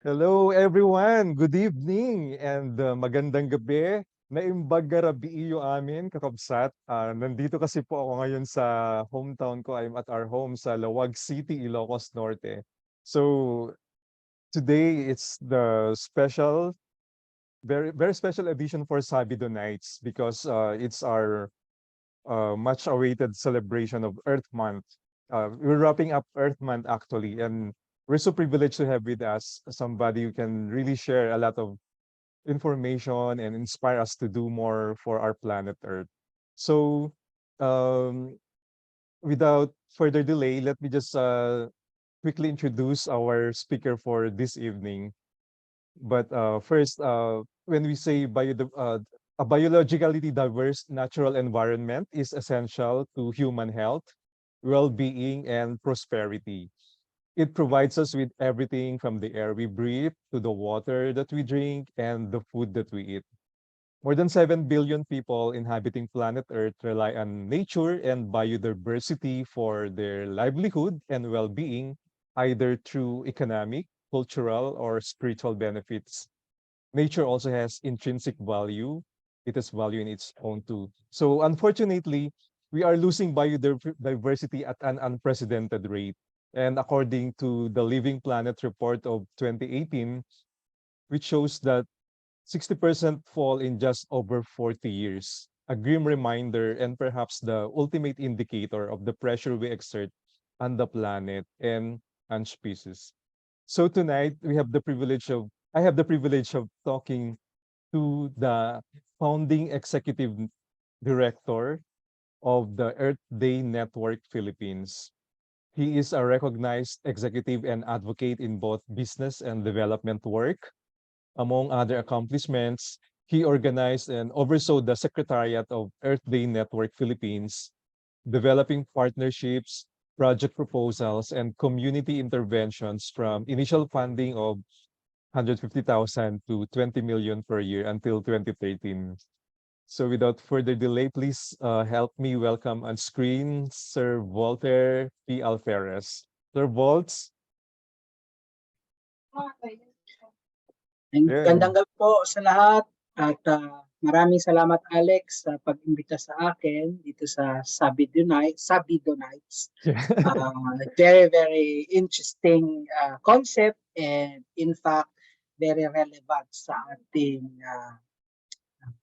Hello everyone, good evening and magandang gabi. Naimbag garabi iyo amin kakabsat. Nandito kasi po ako ngayon sa hometown ko. I'm at our home sa Lawag City, Ilocos Norte. So today it's the special, very very special edition for SaBEEdo Nights because it's our much awaited celebration of Earth Month. We're wrapping up Earth Month actually, and we're so privileged to have with us somebody who can really share a lot of information and inspire us to do more for our planet Earth. So, um, without further delay, let me just quickly introduce our speaker for this evening. But first, when we say a biologically diverse natural environment is essential to human health, well-being, and prosperity. It provides us with everything from the air we breathe to the water that we drink and the food that we eat. More than 7 billion people inhabiting planet Earth rely on nature and biodiversity for their livelihood and well-being, either through economic, cultural, or spiritual benefits. Nature also has intrinsic value. It has value in its own too. So unfortunately, we are losing biodiversity at an unprecedented rate. And according to the Living Planet report of 2018, which shows that 60% fall in just over 40 years. A grim reminder and perhaps the ultimate indicator of the pressure we exert on the planet and on species. So tonight we have the privilege of I have the privilege of talking to the founding executive director of the Earth Day Network Philippines. He is a recognized executive and advocate in both business and development work. Among other accomplishments, he organized and oversaw the Secretariat of Earth Day Network Philippines, developing partnerships, project proposals, and community interventions from initial funding of 150,000 to 20 million per year until 2013. So without further delay, please help me welcome on screen Sir Voltaire P. Alferez. Sir Volts, yeah. Gandang gabi po sa lahat at maraming salamat Alex sa pag-imbita sa akin dito sa SaBEEdo Nights. Yeah. Very, very interesting concept and in fact, very relevant sa ating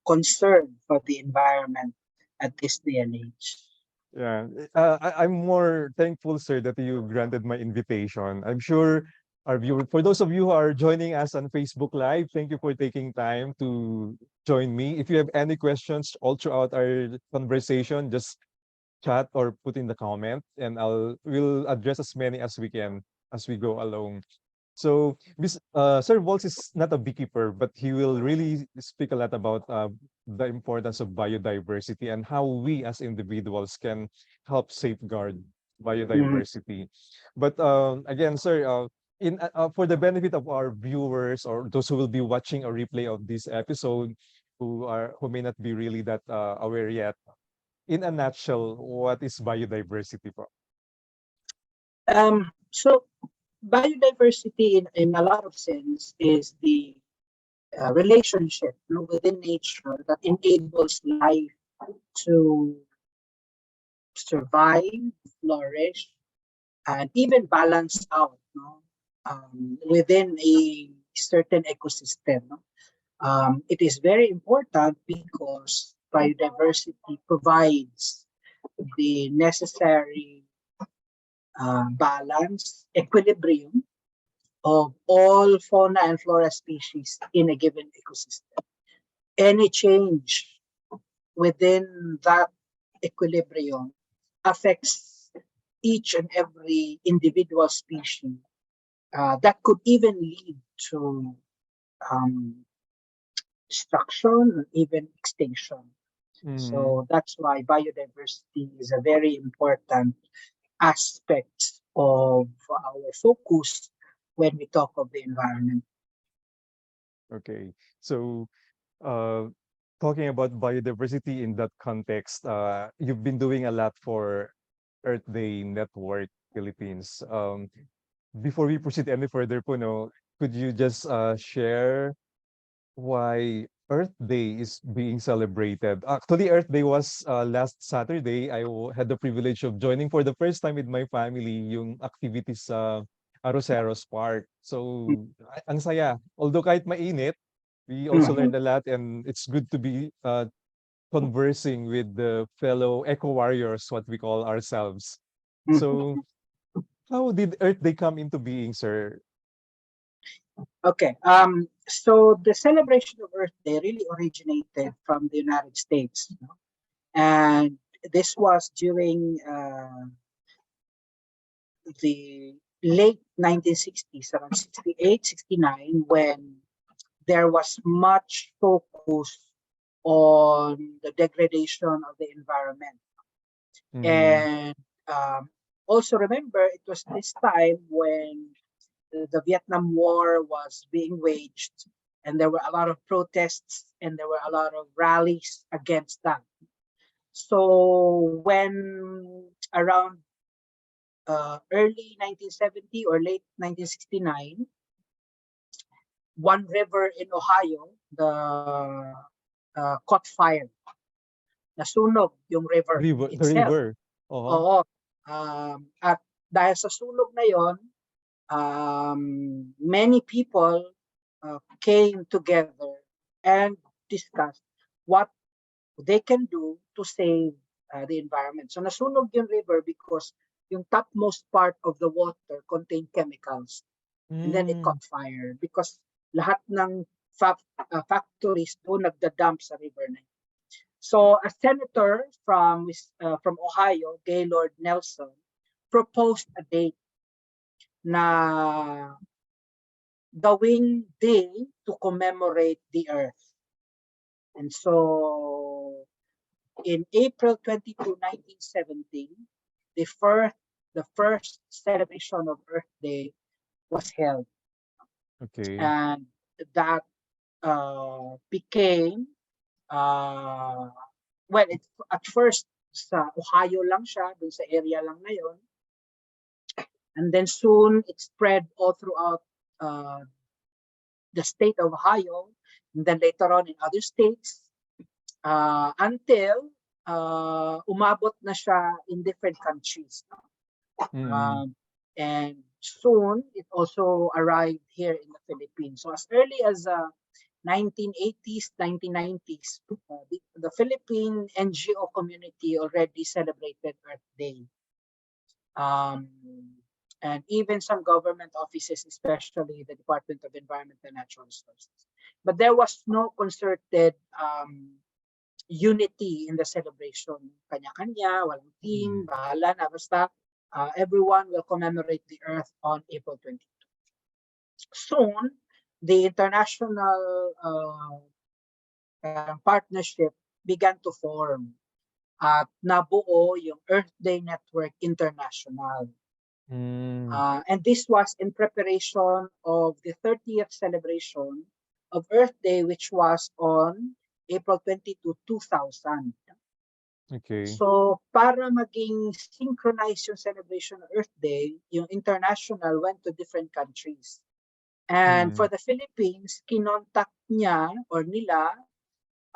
concern for the environment at this day and age. Yeah, I'm more thankful, sir, that you granted my invitation. I'm sure for those of you who are joining us on Facebook Live, thank you for taking time to join me. If you have any questions all throughout our conversation, just chat or put in the comment, and we'll address as many as we can as we go along. So, Sir Waltz is not a beekeeper, but he will really speak a lot about the importance of biodiversity and how we as individuals can help safeguard Mhm. biodiversity. But again, sir, for the benefit of our viewers or those who will be watching a replay of this episode, who may not be really that aware yet, in a nutshell, what is biodiversity? So biodiversity in a lot of sense is the relationship within nature that enables life to survive, flourish, and even balance out within a certain ecosystem. It is very important because biodiversity provides the necessary balance, equilibrium of all fauna and flora species in a given ecosystem. Any change within that equilibrium affects each and every individual species. That could even lead to um, destruction or even extinction. Mm, So that's why biodiversity is a very important aspect of our focus when we talk of the environment. okay. So, uh, talking about biodiversity in that context, you've been doing a lot for Earth Day Network Philippines. Before we proceed any further po, no, could you just share why Earth Day is being celebrated? Actually, Earth Day was last Saturday. Had the privilege of joining for the first time with my family yung activities sa Arroceros Park. So, ang saya. Although kahit mainit, we also Mhm. learned a lot, and it's good to be conversing with the fellow eco warriors, what we call ourselves. Mhm. So, how did Earth Day come into being, sir? Okay. So the celebration of Earth Day really originated from the United States, you know? And this was during the late 1960s, around 68, 69, when there was much focus on the degradation of the environment. Mm, And um, also remember, it was this time when the Vietnam War was being waged, and there were a lot of protests and there were a lot of rallies against that. So when around early 1970 or late 1969, one river in Ohio, the caught fire. Nasunog yung river the itself. river. Uh-huh. Oo. At dahil sa sunog na yon, many people came together and discussed what they can do to save the environment. So nasunog yung river because yung topmost part of the water contained chemicals, and then it Mm, caught fire because lahat ng factories doon nagda-dump sa river na yun. So a senator from Ohio, Gaylord Nelson, proposed a date na gawing day to commemorate the earth. And so in April 22, 1917, the first celebration of Earth Day was held. okay. And that became, well, at first sa Ohio lang siya, dun sa area lang na yun. And then soon it spread all throughout uh, the state of Ohio, and then later on in other states, until umabot na siya in different countries. Mm, Um, and soon it also arrived here in the Philippines. So as early as 1980s, 1990s, the Philippine NGO community already celebrated Earth Day. Um, and even some government offices, especially the Department of Environment and Natural Resources. But there was no concerted unity in the celebration. Kanya-kanya, walang mm. team, bahala na. Basta everyone will commemorate the Earth on April 22. Soon, the international partnership began to form at nabuo yung Earth Day Network International. Mm, And this was in preparation of the 30th celebration of Earth Day, which was on April 22, 2000. okay. So, para maging synchronized yung celebration of Earth Day, yung international went to different countries. And for Mm. the Philippines, kinontak niya or nila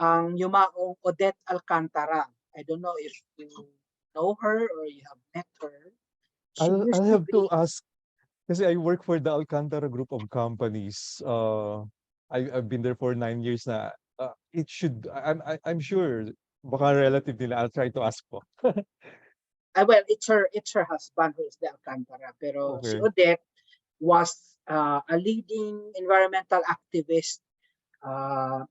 ang yumaong Odette Alcantara. I don't know if you know her or you have met her. She I'll used to have to be, ask kasi I work for the Alcantara group of companies. I've been there for 9 years na. It should I'm sure baka relative nila. I'll try to ask po. well, it's her husband who is the Alcantara. Pero si Okay. Odette was a leading environmental activist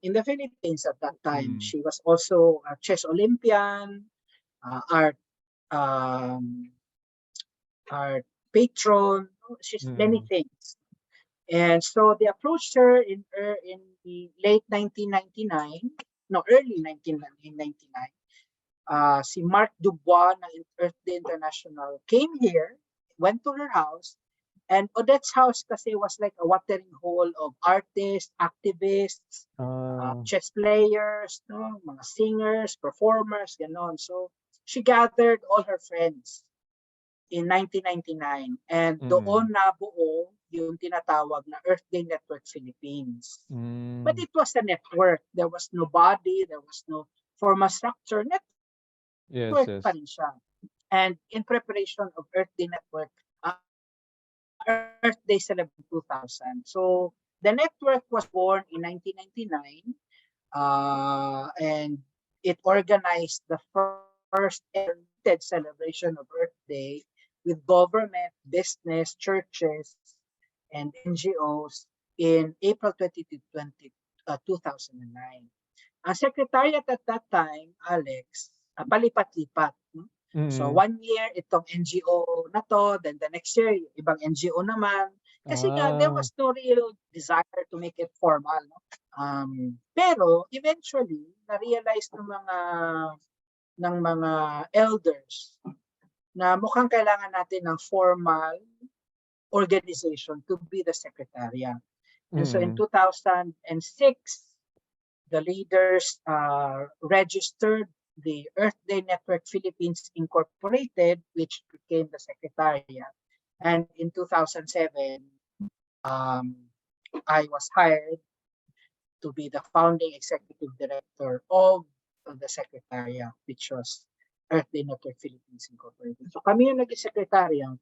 in the Philippines at that time. Mm. She was also a chess Olympian, art um, art patron. She's many Mm. things. And so they approached her in the late 1999, no, early 1999. Si Mark Dubois ng Earth Day International came here, went to her house, and Odette's house kasi was like a watering hole of artists, activists, Ah, chess players, no, mga singers, performers, ganon. So she gathered all her friends in 1999, and mm. doon nabuo yung tinatawag na Earth Day Network Philippines. But Mm. it was a network. There was no body, there was no formal structure. Yes, Network pa yes. rin siya. And in preparation of Earth Day Network, Earth Day celebration 2000. So the network was born in 1999, and it organized the first ever celebration of Earth Day with government, business, churches, and NGOs in April 2009. Ang secretariat at that time, Alex, palipat-lipat. So Mm. 1 year itong NGO na to, then the next year ibang NGO naman. Kasi nga there Ah, was no real desire to make it formal. No? Pero eventually na-realize ng mga elders na mukhang kailangan natin ng formal organization to be the secretariat. And so in mm. 2006, the leaders registered the Earth Day Network Philippines Incorporated, which became the secretariat. And in 2007, I was hired to be the founding executive director of the secretariat, which was Earth Day Network Philippines Incorporated. So kami yung naging secretariat,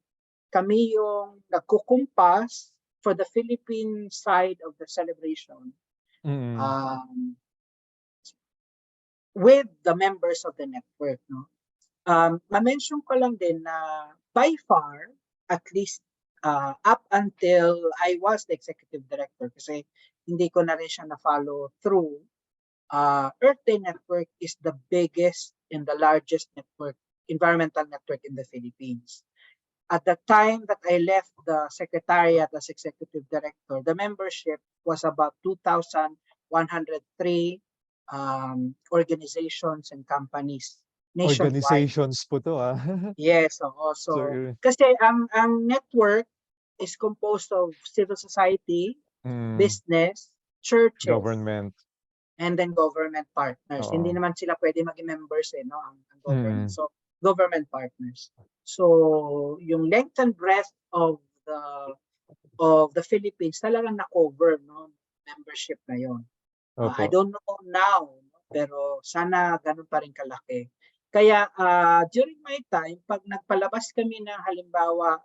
kami yung nagkukumpas for the Philippine side of the celebration, Mm. um, with the members of the network. No? Ma-mention ko lang din na by far, at least up until I was the executive director, kasi hindi ko na rin siya na-follow through, Earth Day Network is the biggest and the largest network, environmental network in the Philippines. At the time that I left the secretariat as executive director, the membership was about 2,103 organizations and companies nationwide. Organizations po 'to, ah. Yes, oo. So, So, kasi ang network is composed of civil society, mm, business, churches, government. and then government partners. Hindi Oo. naman sila pwede maging members no, ang government. Mm. So, government partners. So, yung length and breadth of the Philippines talagang na-cover no membership na yon. I Opo. don't know now, pero sana ganun pa rin kalaki. Kaya during my time, pag nagpalabas kami ng halimbawa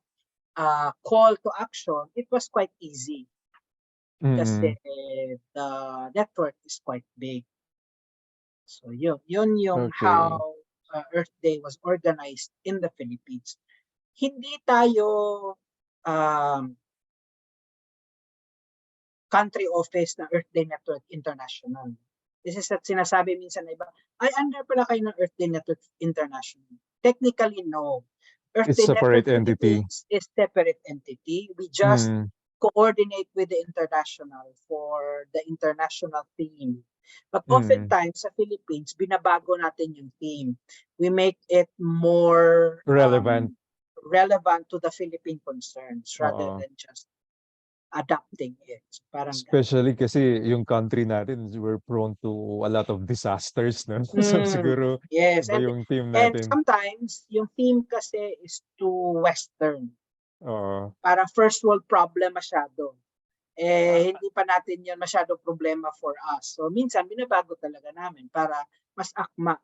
call to action, it was quite easy kasi Mm. the network is quite big. So yun yung Okey. how Earth Day was organized in the Philippines. Hindi tayo um, country office ng Earth Day Network International. This is at sinasabi minsan na iba, ay under pala kayo ng Earth Day Network International. Technically, no. Earth It's Day separate Network entity. Philippines is separate entity. We just Mm. coordinate with the international for the international theme. But Mm. oftentimes sa Philippines, binabago natin yung theme. We make it more Relevant. relevant to the Philippine concerns rather Oo. than just adapting it. So parang ganun. Especially kasi yung country natin, we're prone to a lot of disasters 'no. So, Mm, siguro yes, iba yung theme and natin. sometimes yung theme kasi is too western. Oo. Parang first world problem masyado. Hindi pa natin 'yon masyadong problema for us. So minsan binabago talaga namin para mas akma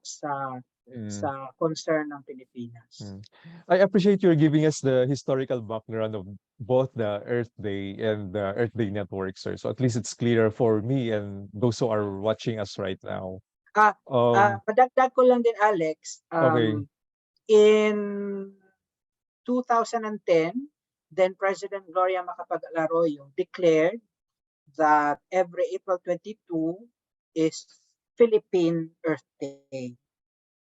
Mm. sa concern ng Pilipinas. Mm. I appreciate your giving us the historical background of both the Earth Day and the Earth Day Network, sir. So at least it's clearer for me and those who are watching us right now. Ah, Um, Padagdag ko lang din Alex, okay. in 2010, then President Gloria Macapagal-Arroyo declared that every April 22 is Philippine Earth Day. Hmm,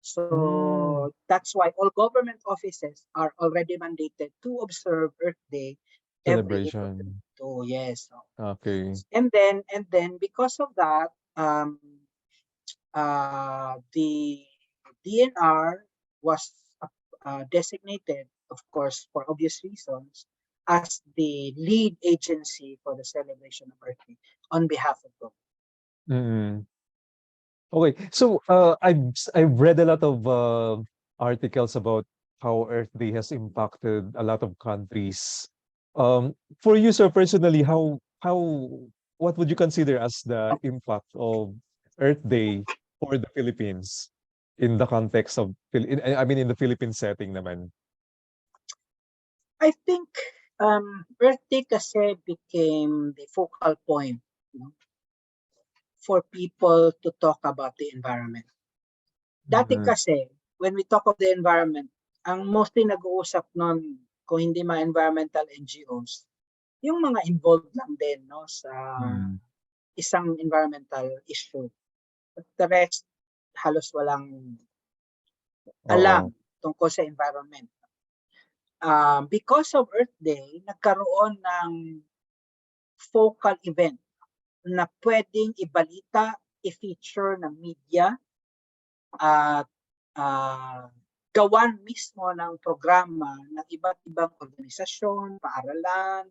So that's why all government offices are already mandated to observe Earth Day every April celebration. 22. Yes. Okay. And then because of that, the DNR was designated, of course, for obvious reasons, as the lead agency for the celebration of Earth Day on behalf of government. Mm. Okay. So, I've read a lot of articles about how Earth Day has impacted a lot of countries. For you, sir, personally, what would you consider as the impact of Earth Day for the Philippines in the context of, I mean, in the Philippine setting naman? I think Earth Day kasi became the focal point, you know, for people to talk about the environment. Dati Mm. kasi, when we talk of the environment, ang mostly nag-uusap nun, kung hindi mga environmental NGOs, yung mga involved lang din, no, sa Mm. isang environmental issue. But the rest, halos walang Oo. alam tungkol sa environment. Because of Earth Day, nagkaroon ng focal event na pwedeng ibalita, i-feature ng media at gawan mismo ng programa ng iba't ibang organisasyon, paaralan,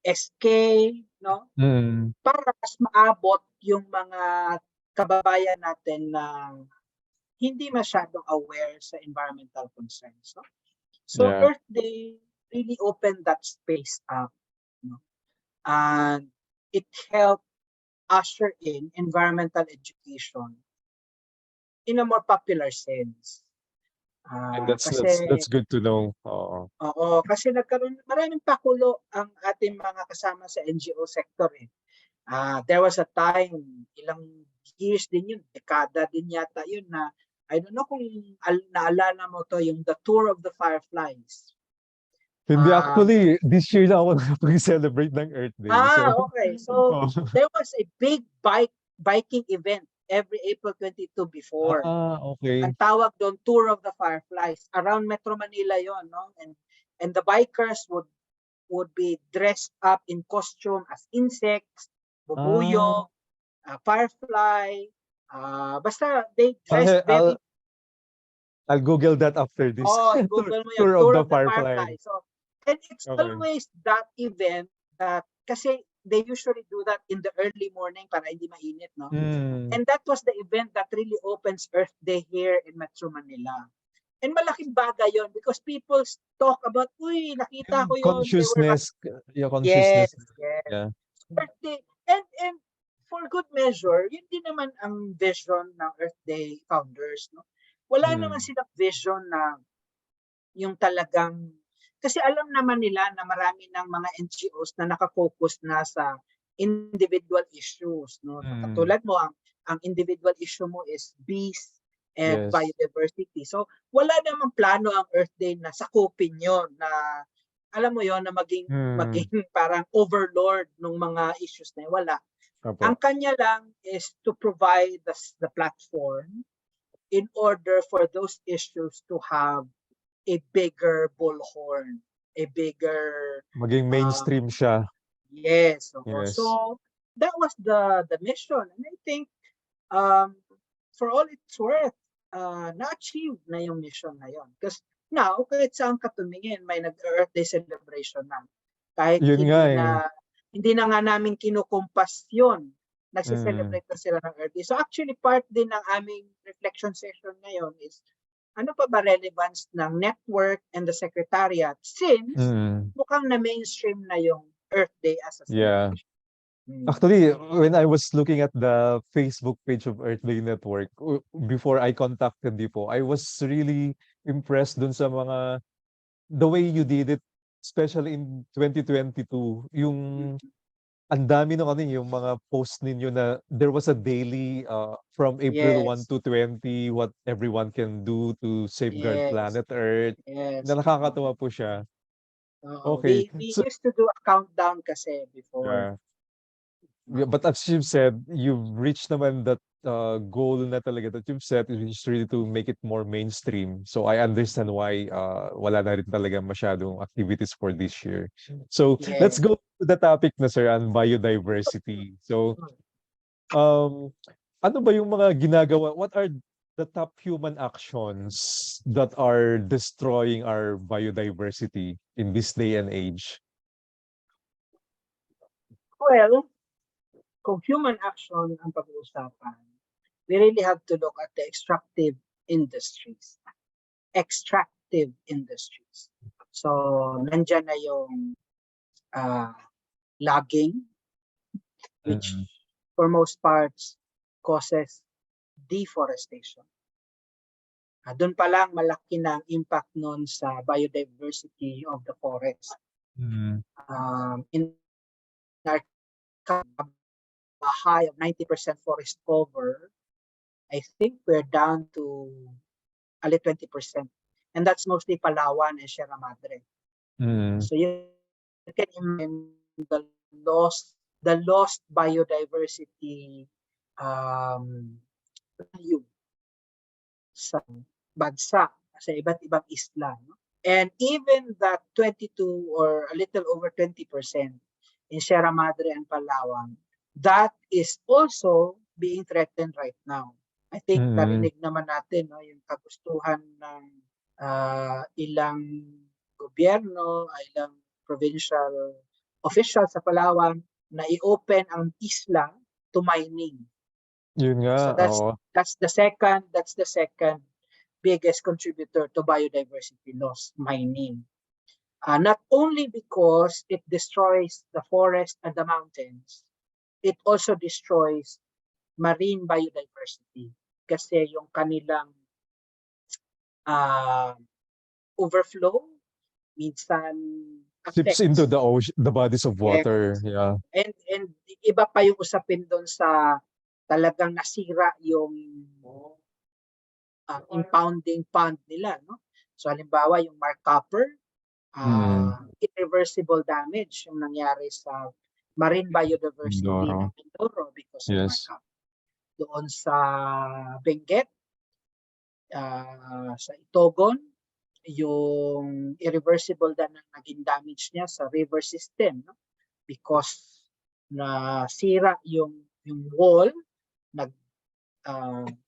SK, no? Mm. Para mas maabot yung mga kababayan natin na hindi masyadong aware sa environmental concerns. No? So Yeah. Earth Day really opened that space up. No? And it helped usher in environmental education in a more popular sense. And Kasi that's good to know. Oo. oo, kasi nagkaroon maraming pakulo ang ating mga kasama sa NGO sector eh. There was a time, ilang years din yun, dekada din yata yun na I don't know kung naalala mo to, yung the Tour of the Fireflies. Hindi, Um, actually, this year na ako nakapag-celebrate ng Earth Day. So, okay. So oh. there was a big biking event every April 22 before. Okay. Ang tawag doon Tour of the Fireflies. Around Metro Manila yon, no? And the bikers would be dressed up in costume as insects, Ah, bubuyo, firefly, basta they dressed I'll, very, I'll, I'll Google that after this. Google mo yan, Tour of Tour the of the Firefly. Firefly. So, and it's Okay. always that event that, kasi they usually do that in the early morning para hindi mainit, no? Mm. And that was the event that really opens Earth Day here in Metro Manila. And malaking bagay yon because people talk about, uy, nakita ko Yung yon, they were consciousness, yung yes, consciousness. yes. Yeah. Earth Day. And for good measure, yun din naman ang vision ng Earth Day founders. No? Wala naman Mm. silang vision na yung talagang, kasi alam naman nila na marami ng mga NGOs na nakafocus na sa individual issues. No? Mm. Katulad mo, ang individual issue mo is bees and Yes. biodiversity. So, wala namang plano ang Earth Day na sakupin yun, na alam mo yon na maging Mm. parang overlord ng mga issues na yun. Wala. Ang Opo. kanya lang is to provide the platform in order for those issues to have a bigger bullhorn, a bigger, Maging uh, mainstream siya. yes. Yes. So that was the mission. And I think um, for all it's worth, na-achieve na yung mission na yun. Because now, kahit saan ka tumingin, may nag-Earth Day celebration na. Kahit Yun nga eh. hindi na nga namin kinukumpas yun. Mm. Nagse-celebrate na sila ng Earth Day. So actually, part din ng aming reflection session ngayon is, ano pa ba relevance ng network and the secretariat since Mm. mukhang na mainstream na yung Earth Day as a Yeah. celebration. Actually, when I was looking at the Facebook page of Earth Day Network, before I contacted you po, I was really impressed dun sa the way you did it, especially in 2022, yung ang dami ng yung mga post ninyo na there was a daily from April 1 Yes, to 20 what everyone can do to safeguard yes, planet Earth. yes. Na nakakatuwa po siya. Okay. We So, used to do a countdown kasi before. yeah. Yeah, but as you've said, you've reached naman that goal na talaga that you've set, which is really to make it more mainstream. So I understand why wala na rin talaga masyadong activities for this year. So let's Yes. go to the topic na sir, on biodiversity. So um, ano ba yung mga ginagawa? What are the top human actions that are destroying our biodiversity in this day and age? Well, kung human action ang pag-uusapan, we really have to look at the extractive industries. Extractive industries. So, nandyan na yung logging, which Mm. for most parts causes deforestation. Doon pa lang malaki na ang impact nun sa biodiversity of the forest. Mm. In our a high of 90% forest cover, I think we're down to only 20%. And that's mostly Palawan and Sierra Madre. Mm. So you can imagine the lost biodiversity value sa bansa, sa iba't ibang isla. No? And even that 22 or a little over 20% in Sierra Madre and Palawan, that is also being threatened right now. I think Mm. narinig naman natin no, yung kagustuhan ng ilang gobyerno, ilang provincial officials sa Palawan na i-open ang isla to mining. Yun nga, So oo. that's the second biggest contributor to biodiversity loss, mining. Not only because it destroys the forest and the mountains, it also destroys marine biodiversity kasi yung kanilang overflow minsan Sips into affects. the ocean, the bodies of Yes. water. Yeah. And iba pa yung usapin doon sa talagang nasira yung impounding pond nila, no? So halimbawa yung Mark Copper, irreversible damage yung nangyari sa marine biodiversity ng Mindoro. Mindoro because of Mark Yes. Copper. Doon sa Benguet, sa Itogon, yung irreversible na naging damage niya sa river system, no? Because nasira yung wall,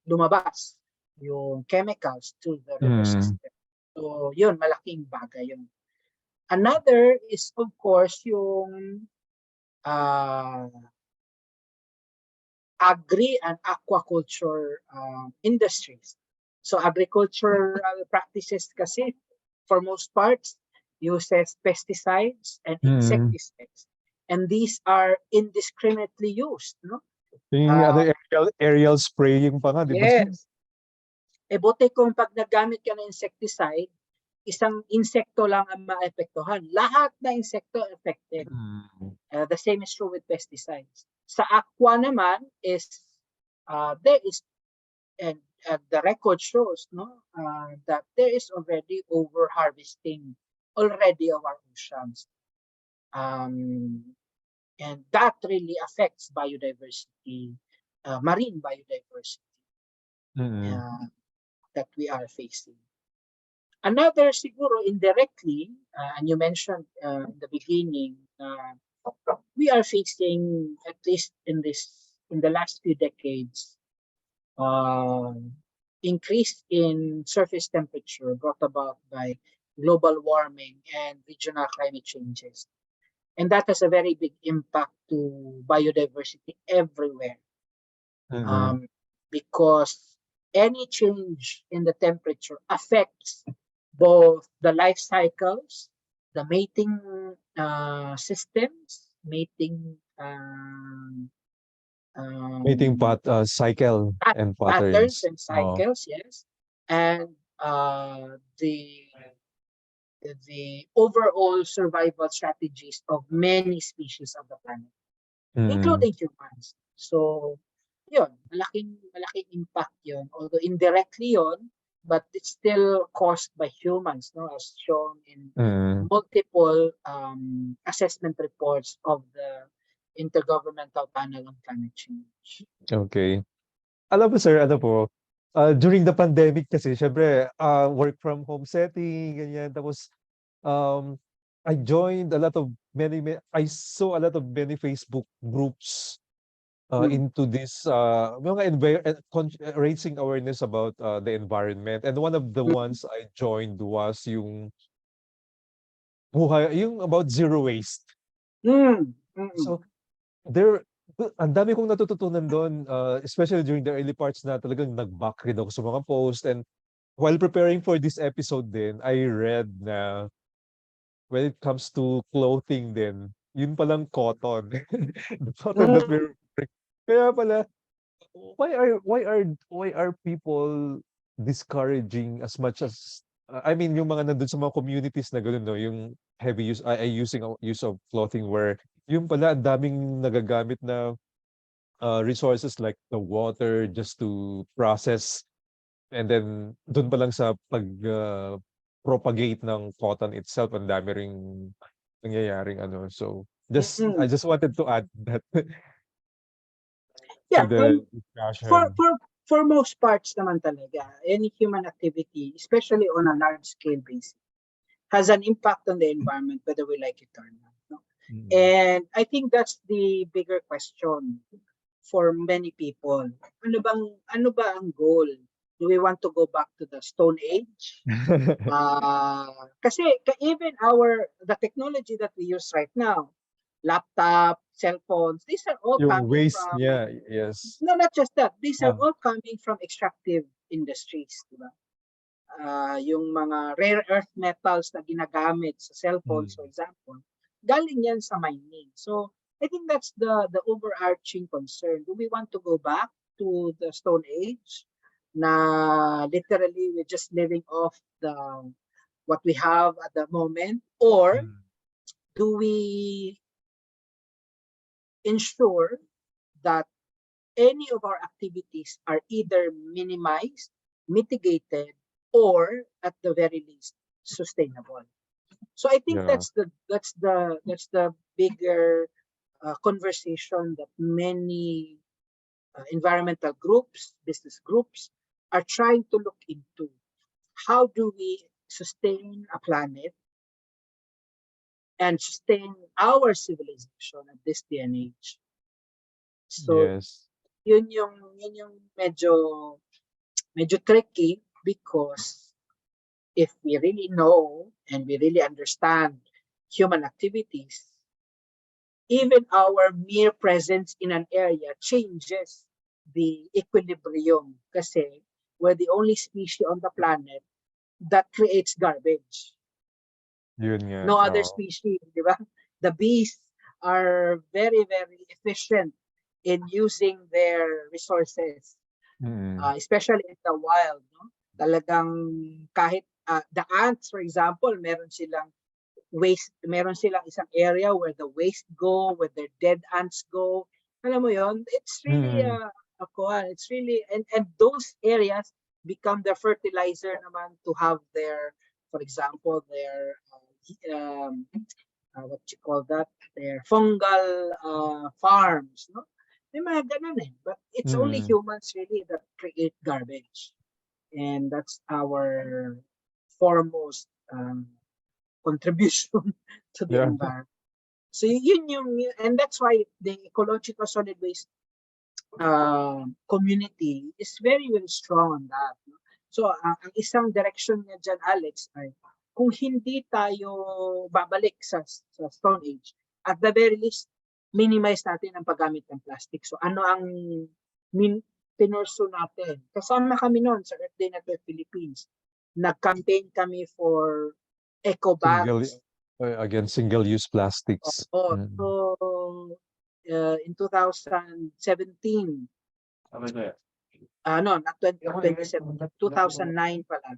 lumabas yung chemicals to the river system. So yun, malaking bagay yun. Another is of course yung agri and aquaculture industries. So agricultural practices kasi for most parts uses pesticides and insecticides. And these are indiscriminately used, no? Yung aerial spraying pa nga, di ba? Yes. Buti kung pag nagamit ka ng insecticide, isang insekto lang ang maapektuhan. Lahat na insekto affected. The same is true with pesticides. Sa aqua naman is there is and the record shows that there is already over harvesting already of our oceans. And that really affects biodiversity, marine biodiversity that we are facing. Another siguro indirectly, and you mentioned in the beginning, we are facing, at least in the last few decades, increase in surface temperature brought about by global warming and regional climate changes. And that has a very big impact to biodiversity everywhere. Because any change in the temperature affects both the life cycles, the mating systems, mating cycle and patterns patterns. and cycles, yes, and the overall survival strategies of many species of the planet, including humans. So, yun, malaking impact yun. Although indirectly yun, but it's still caused by humans, no, as shown in multiple assessment reports of the Intergovernmental Panel on Climate Change. Okay. Alam mo sir, ano po, during the pandemic kasi, syempre, work from home setting, ganyan. Tapos, I joined a lot of I saw a lot of many Facebook groups into this mga raising awareness about the environment. And one of the ones I joined was yung about zero waste. So ang dami kong natututunan doon, especially during the early parts na talagang nag-back read ako sa mga post. And while preparing for this episode din, I read na when it comes to clothing din, yun palang cotton. The cotton that Mm, we're wearing. Kaya pala, why are people discouraging as much as I mean yung mga nandun sa mga communities na gano'n 'no, yung heavy use of clothing where yung pala ang daming nagagamit na, resources like the water just to process and then dun pa lang sa propagate ng cotton itself ang dami ring nangyayaring ano. So, I mm. just wanted to add that to Yeah, the for discussion. for for most parts naman talaga, any human activity, especially on a large scale basis, has an impact on the environment, whether we like it or not. No? Mm. And I think that's the bigger question for many people. Ano ba ang goal? Do we want to go back to the Stone Age? Kasi even the technology that we use right now, laptop, cell phones, these are all Yung coming waste from, niya, yes. no, not just that, these are Ah, all coming from extractive industries, di ba? Yung mga rare earth metals na ginagamit sa cellphones, mm. for example, galing yan sa mining. So, I think that's the overarching concern. Do we want to go back to the Stone Age? Na literally we're just living off the what we have at the moment, or Mm. do we ensure that any of our activities are either minimized, mitigated, or at the very least sustainable? So I think Yeah. that's the bigger conversation that many environmental groups, business groups are trying to look into. How do we sustain a planet and sustain our civilization at this day and age? So Yes. yun yung medyo tricky, because if we really know and we really understand human activities, even our mere presence in an area changes the equilibrium, kasi we're the only species on the planet that creates garbage. Yun nga, No other oo. species, di ba? The bees are very, very efficient in using their resources, Mm. especially in the wild. No? Talagang kahit the ants, for example, meron silang isang area where the waste go, where their dead ants go. Alam mo yon, it's really Mm. it's really, and those areas become the fertilizer naman to have their, for example, their what you call that, their fungal farms, no? May mga ganun eh. But it's only Mm. humans really that create garbage. And that's our foremost contribution to the Yeah. environment. So and that's why the ecological solid waste community is very, very strong on that. No? So ang isang direction niya dyan, Alex, ay kung hindi tayo babalik sa Stone Age, at the very least, minimize natin ang paggamit ng plastic. So ano ang pinurso natin? Kasama kami noon sa Earth Day Network Philippines. Nag-campaign kami for eco Single bags. against single-use plastics. Oh, Mm. so in 2017, not 2017, 2009 pala,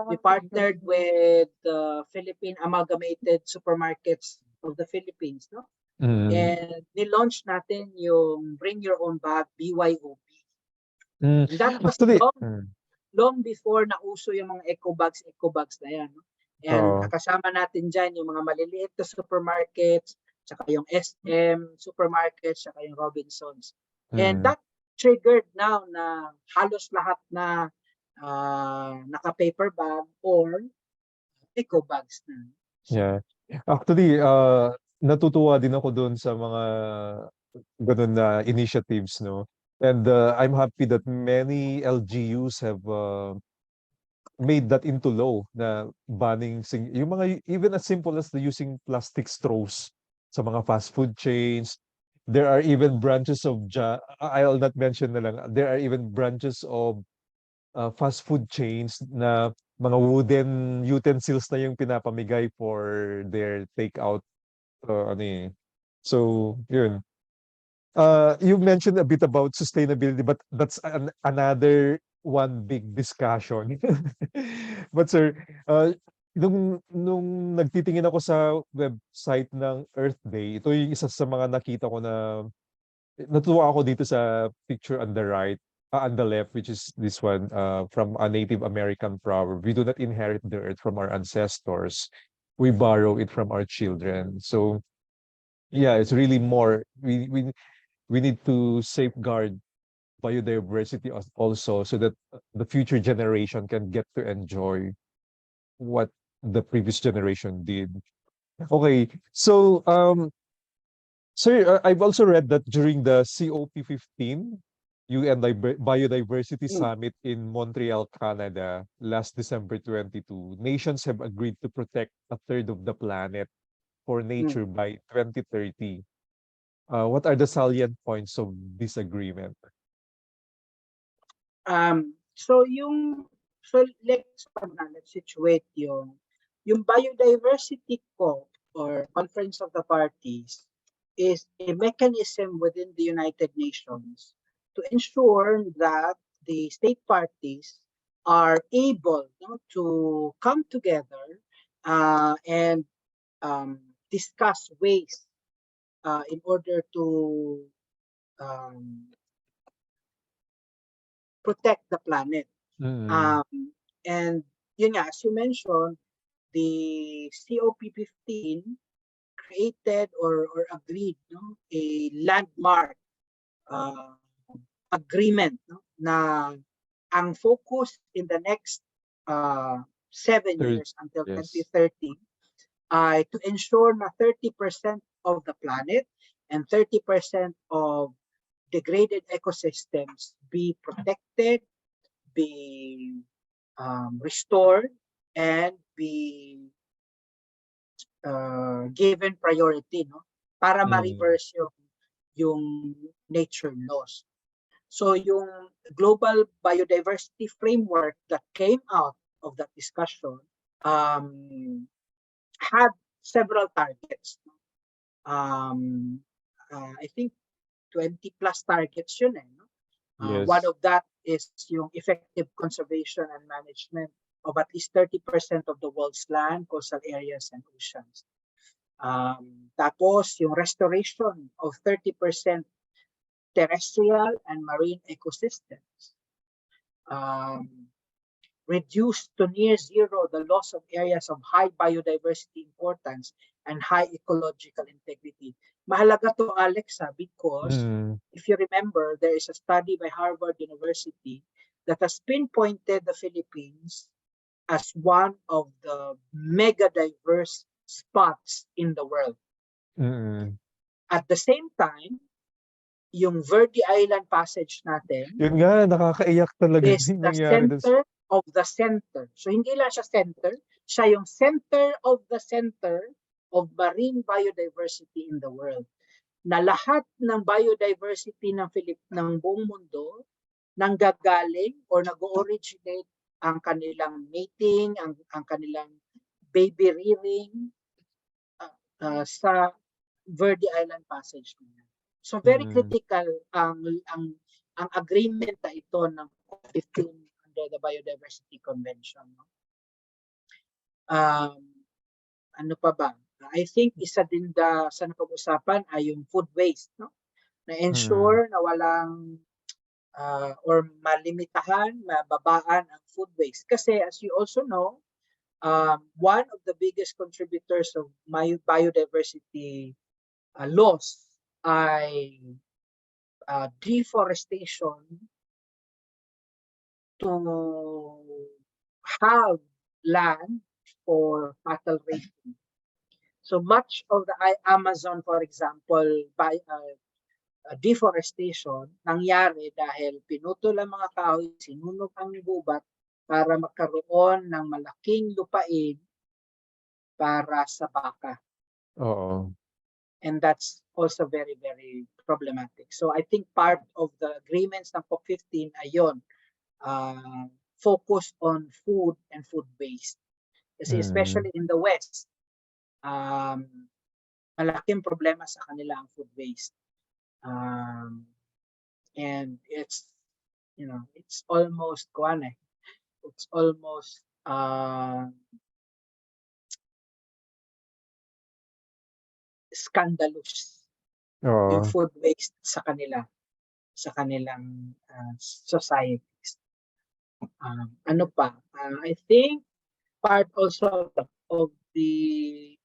we partnered with the Philippine Amalgamated Supermarkets of the Philippines, no? Mm. And ni-launch natin yung Bring Your Own Bag, BYOB. Mm. And that was Actually long before nauso yung mga eco bags na yan. No? And oo. kasama natin dyan yung mga maliliit na supermarkets, tsaka yung SM supermarkets, tsaka yung Robinsons. And Mm. that triggered now na halos lahat na naka-paper bag or eco bags na. Yeah. Actually, natutuwa din ako dun sa mga ganun na initiatives, no? And I'm happy that many LGUs have made that into law na banning yung mga even as simple as the using plastic straws sa mga fast food chains. There are even branches of I'll not mention na lang. There are even branches of fast food chains na mga wooden utensils na yung pinapamigay for their takeout. Ano eh. So, yun. You mentioned a bit about sustainability, but that's another one big discussion. But sir, nung nagtitingin ako sa website ng Earth Day, ito yung isa sa mga nakita ko na natuwa ako dito sa picture on the right, on the left, which is this one, from a Native American proverb. We do not inherit the earth from our ancestors. We borrow it from our children. So yeah, it's really more. We need to safeguard biodiversity also so that the future generation can get to enjoy what the previous generation did. Okay, so sir, I've also read that during the COP15 UN Biodiversity Mm, Summit in Montreal, Canada, last December 22, nations have agreed to protect a third of the planet for mm. nature by 2030. What are the salient points of this agreement? Let's situate yung biodiversity co or Conference of the Parties is a mechanism within the United Nations to ensure that the state parties are able, to come together and discuss ways in order to um, protect the planet. Mm, And yun nga, as you mentioned, the COP15 created or agreed, a landmark uh, agreement, na ang focus in the next uh, 7 third, years until yes. 2030 ay to ensure na 30% of the planet and 30% of degraded ecosystems be protected, be restored, and be given priority, para Mm, ma-reverse yung nature loss. So yung global biodiversity framework that came out of that discussion had several targets. Um, I think 20 plus targets yun eh. No? One yes. of that is yung effective conservation and management of at least 30% of the world's land, coastal areas, and oceans. Tapos yung restoration of 30% terrestrial and marine ecosystems. Reduce to near zero the loss of areas of high biodiversity importance and high ecological integrity. Mahalaga to, Alexa, because Mm, if you remember, there is a study by Harvard University that has pinpointed the Philippines as one of the mega diverse spots in the world. mm. At the same time, yung Verde Island Passage natin Yun nga, nakakaiyak talaga is yung the nangyari dun. center of the center. So hindi lang siya center, siya yung center of the center of marine biodiversity in the world. Na lahat ng biodiversity ng buong mundo nanggagaling or nag-originate ang kanilang mating, ang kanilang baby rearing sa Verde Island Passage nila. So very Mm, critical ang agreement na ito ng 15 under the Biodiversity Convention. Ano pa ba? I think isa din sa napag-usapan ay yung food waste, na mm, ensure na walang or malimitahan, mababaan ang food waste. Kasi as you also know, one of the biggest contributors of my biodiversity loss ay deforestation to have land for cattle raising. So much of the Amazon, for example, by deforestation nangyari dahil pinutol ang mga kahoy, sinunog ang gubat para magkaroon ng malaking lupain para sa baka. oo. And that's also very, very problematic. So I think part of the agreements ng COP15 ay yun. focus on food and food waste. Kasi especially in the West, malaking problema sa kanila ang food waste. And it's, it's almost it's almost scandalous yung Oo. food waste sa kanilang societies. Ano pa? I think part also of the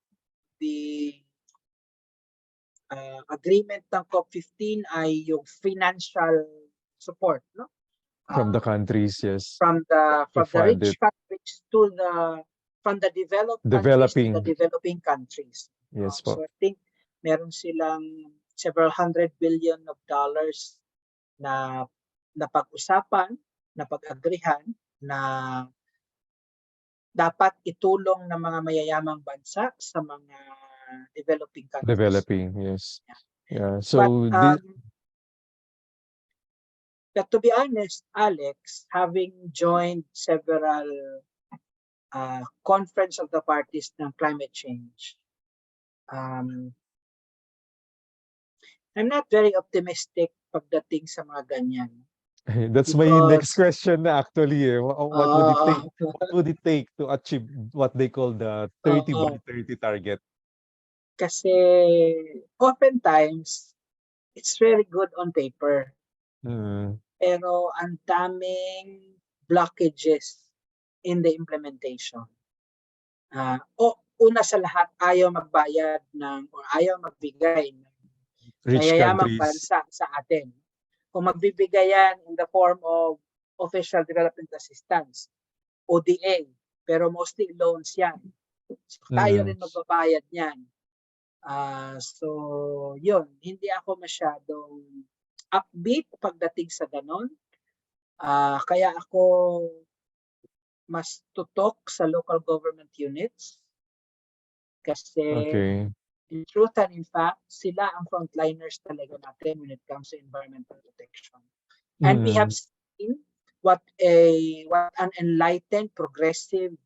agreement ng COP15 ay yung financial support, no? From the countries, yes. From the fund rich it. countries to from the developed countries to the developing countries. Yes po. So I think meron silang several $100 billion na pag-usapan, na pag-agrihan, na dapat itulong ng mga mayayamang bansa sa mga developing countries. Developing, yes. Yeah. So but to be honest, Alex, having joined several conference of the parties ng climate change, I'm not very optimistic pagdating sa mga ganyan. That's my next question actually. What would it take? What would it take to achieve what they call the 30 by 30 target? Kasi oftentimes, it's very good on paper. Pero ang daming blockages in the implementation. Una sa lahat, ayaw magbayad or ayaw magbigay ng mayayamang bansa sa atin. Kung magbibigay yan in the form of official development assistance, ODA, pero mostly loans yan. So, tayo rin magbabayad niyan. So, yun, hindi ako masyadong upbeat pagdating sa ganon. Kaya ako mas tutok sa local government units. Kasi in truth and in fact, sila ang frontliners talaga natin when it comes to environmental protection. And we have seen what an enlightened, progressive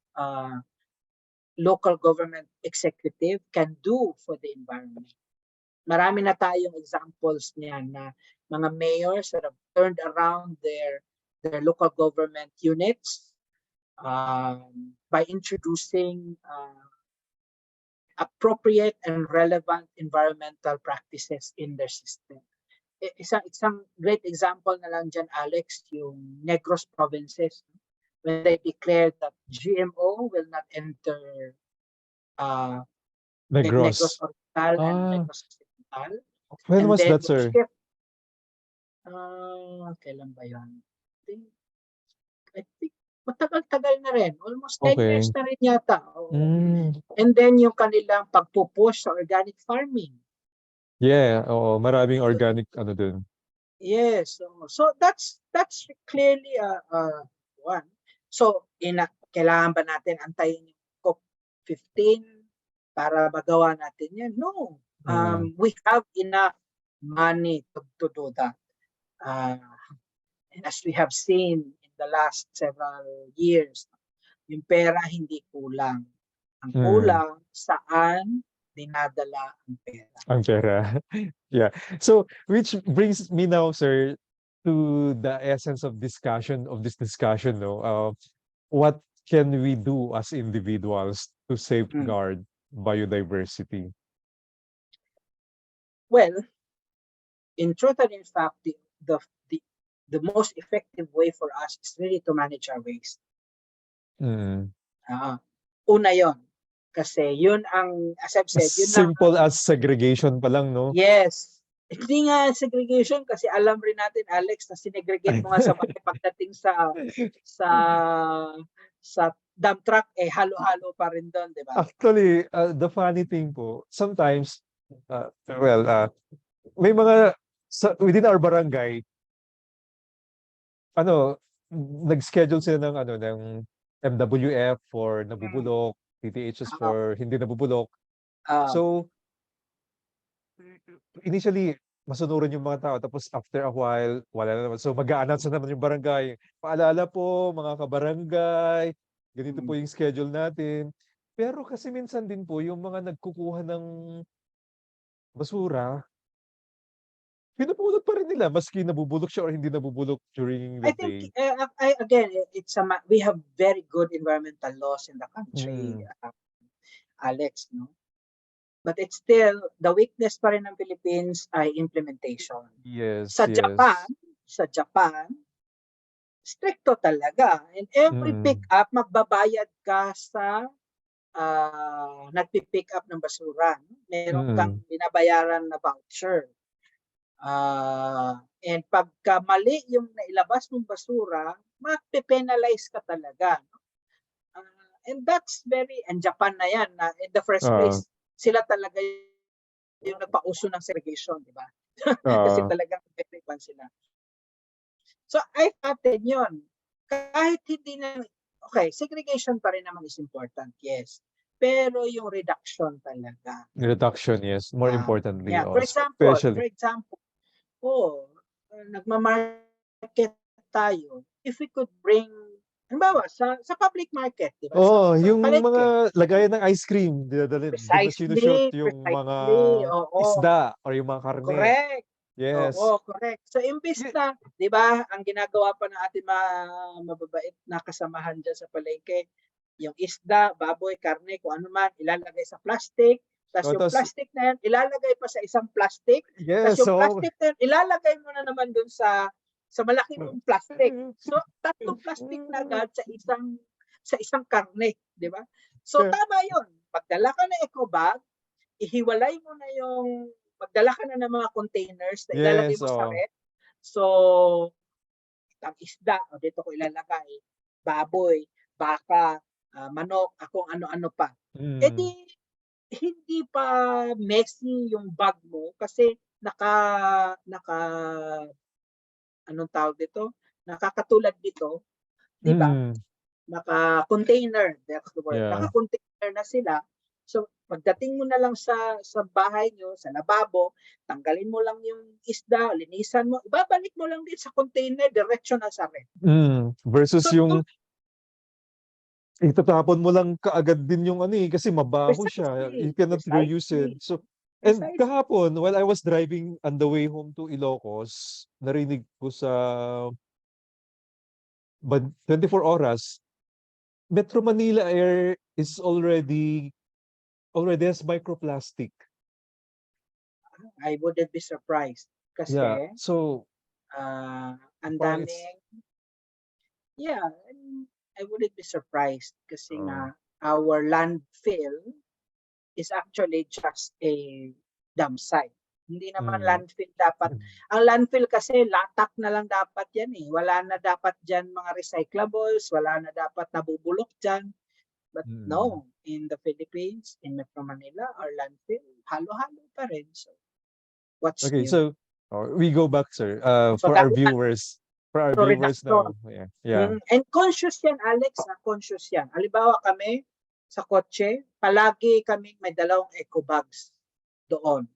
local government executive can do for the environment. Marami na tayong examples niyan na mga mayors that have turned around their local government units by introducing appropriate and relevant environmental practices in their system. Isang great example na lang dyan, Alex, yung Negros provinces, when they declared that GMO will not enter Negros Oriental and Negros Occidental. When was that, sir? Kailan ba yun? I think matagal-tagal na rin. Almost 10 years na rin yata. And then yung kanilang pagpupush sa organic farming. Yeah, maraming organic dun. Yes. So that's clearly one. So kailangan ba natin antayin yung COP15 para magawa natin yan? No. We have enough money to do that. And as we have seen in the last several years, yung pera hindi kulang. Ang kulang, saan dinadala ang pera. Ang pera. Yeah. So, which brings me now, sir, to the essence of this discussion, no? What can we do as individuals to safeguard biodiversity? Well, in truth and in fact, the most effective way for us is really to manage our waste. Una yon. Kasi yun ang, as I've said, yun simple as segregation pa lang, no? Yes. Hindi nga segregation kasi alam rin natin, Alex, na sinegregate mo nga sa bahay pagdating sa dump truck, halo-halo pa rin doon, di ba? Actually, the funny thing po, sometimes, may mga, within our barangay, nag-schedule sila ng MWF for nabubulok, TTHs for hindi nabubulok. So, initially, masunurin yung mga tao tapos after a while, wala na naman. So mag-a-announce na naman yung barangay, "Paalala po mga kabarangay, ganito po Mm. yung schedule natin." Pero kasi minsan din po yung mga nagkukuha ng basura, pinupulot pa rin nila maski nabubulok siya or hindi nabubulok during the I think, day. again, it's we have very good environmental laws in the country, Mm. Alex, no? But it's still, the weakness pa rin ng Philippines ay implementation. Yes, Sa Japan, yes. sa Japan, stricto talaga. And every pick Mm. up, magbabayad ka sa nagpi-pick up ng basura. Meron kang Mm. binabayaran na voucher. And pagka mali yung nailabas mong basura, mape-penalize ka talaga. No? And that's and Japan na yan, na in the first Ah, place, sila talaga yung nagpauso ng segregation, di ba? Kasi ah, talagang effective sila. So, ay natin yun. Kahit hindi na, okay, segregation pa rin naman is important, yes. Pero yung reduction talaga. reduction, yes. More importantly Yeah, for also, example, especially. oh, nagma-market tayo. If we could bring, halimbawa, sa public market, di ba? Oo, Sa yung palengke. mga lagayan ng ice cream, dinadalhin dun na sinu-shoot Precisely, yung mga precisely. Oo, isda or yung mga karne. correct. Yes. Oo, correct. So, imbis Ye na, di ba, ang ginagawa pa ng ating mga mababait na kasamahan dyan sa palengke, yung isda, baboy, karne, kung ano man, ilalagay sa plastic, tapos oo, yung tas plastic na yan, ilalagay pa sa isang plastic, tapos yes, yung so plastic na yan, ilalagay mo na naman dun sa malaki mong plastic. So, tatlong plastic na agad sa isang karne, di ba? So, tama yun. Pagdala ka ng eco bag, ihiwalay mo na yung, magdala ka na ng mga containers na ilalagay yes, mo sa oo. ref. So, ang isda, o dito ko ilalagay, baboy, baka, manok, kung ano-ano pa. Eh di, Mm. hindi pa messy yung bag mo kasi naka anong tawag dito? Nakakatulad dito, 'di ba? Mm. Naka-container, that's the word. Yeah. Naka-container na sila. So pagdating mo na lang sa bahay nyo, sa lababo, tanggalin mo lang yung isda, linisan mo, ibabalik mo lang din sa container, diretso na sa ref. Versus So yung itatapon mo lang kaagad din yung ano, eh, kasi mabaho siya, precisely, you cannot reuse it. precisely, So and precisely. kahapon while I was driving on the way home to Ilocos, narinig ko sa 24 oras, Metro Manila Air is already has microplastic. I wouldn't be surprised Yeah, kasi so ang parang it's daming, yeah, I wouldn't be surprised kasi uh, nga our landfill is actually just a dump site. Hindi naman mm, landfill dapat. Ang landfill kasi latak na lang dapat yan eh. Wala na dapat dyan mga recyclables, wala na dapat nabubulok dyan. But mm. no, in the Philippines, in Metro Manila, our landfill, halo-halo pa rin. So, what's Okay, new? so we go back, sir, So for that our one, viewers. For our so viewers reduction. now. Yeah. Yeah. And conscious yan, Alex, conscious yan. Halimbawa kami, sa kotse, palagi kaming may dalawang eco bags doon.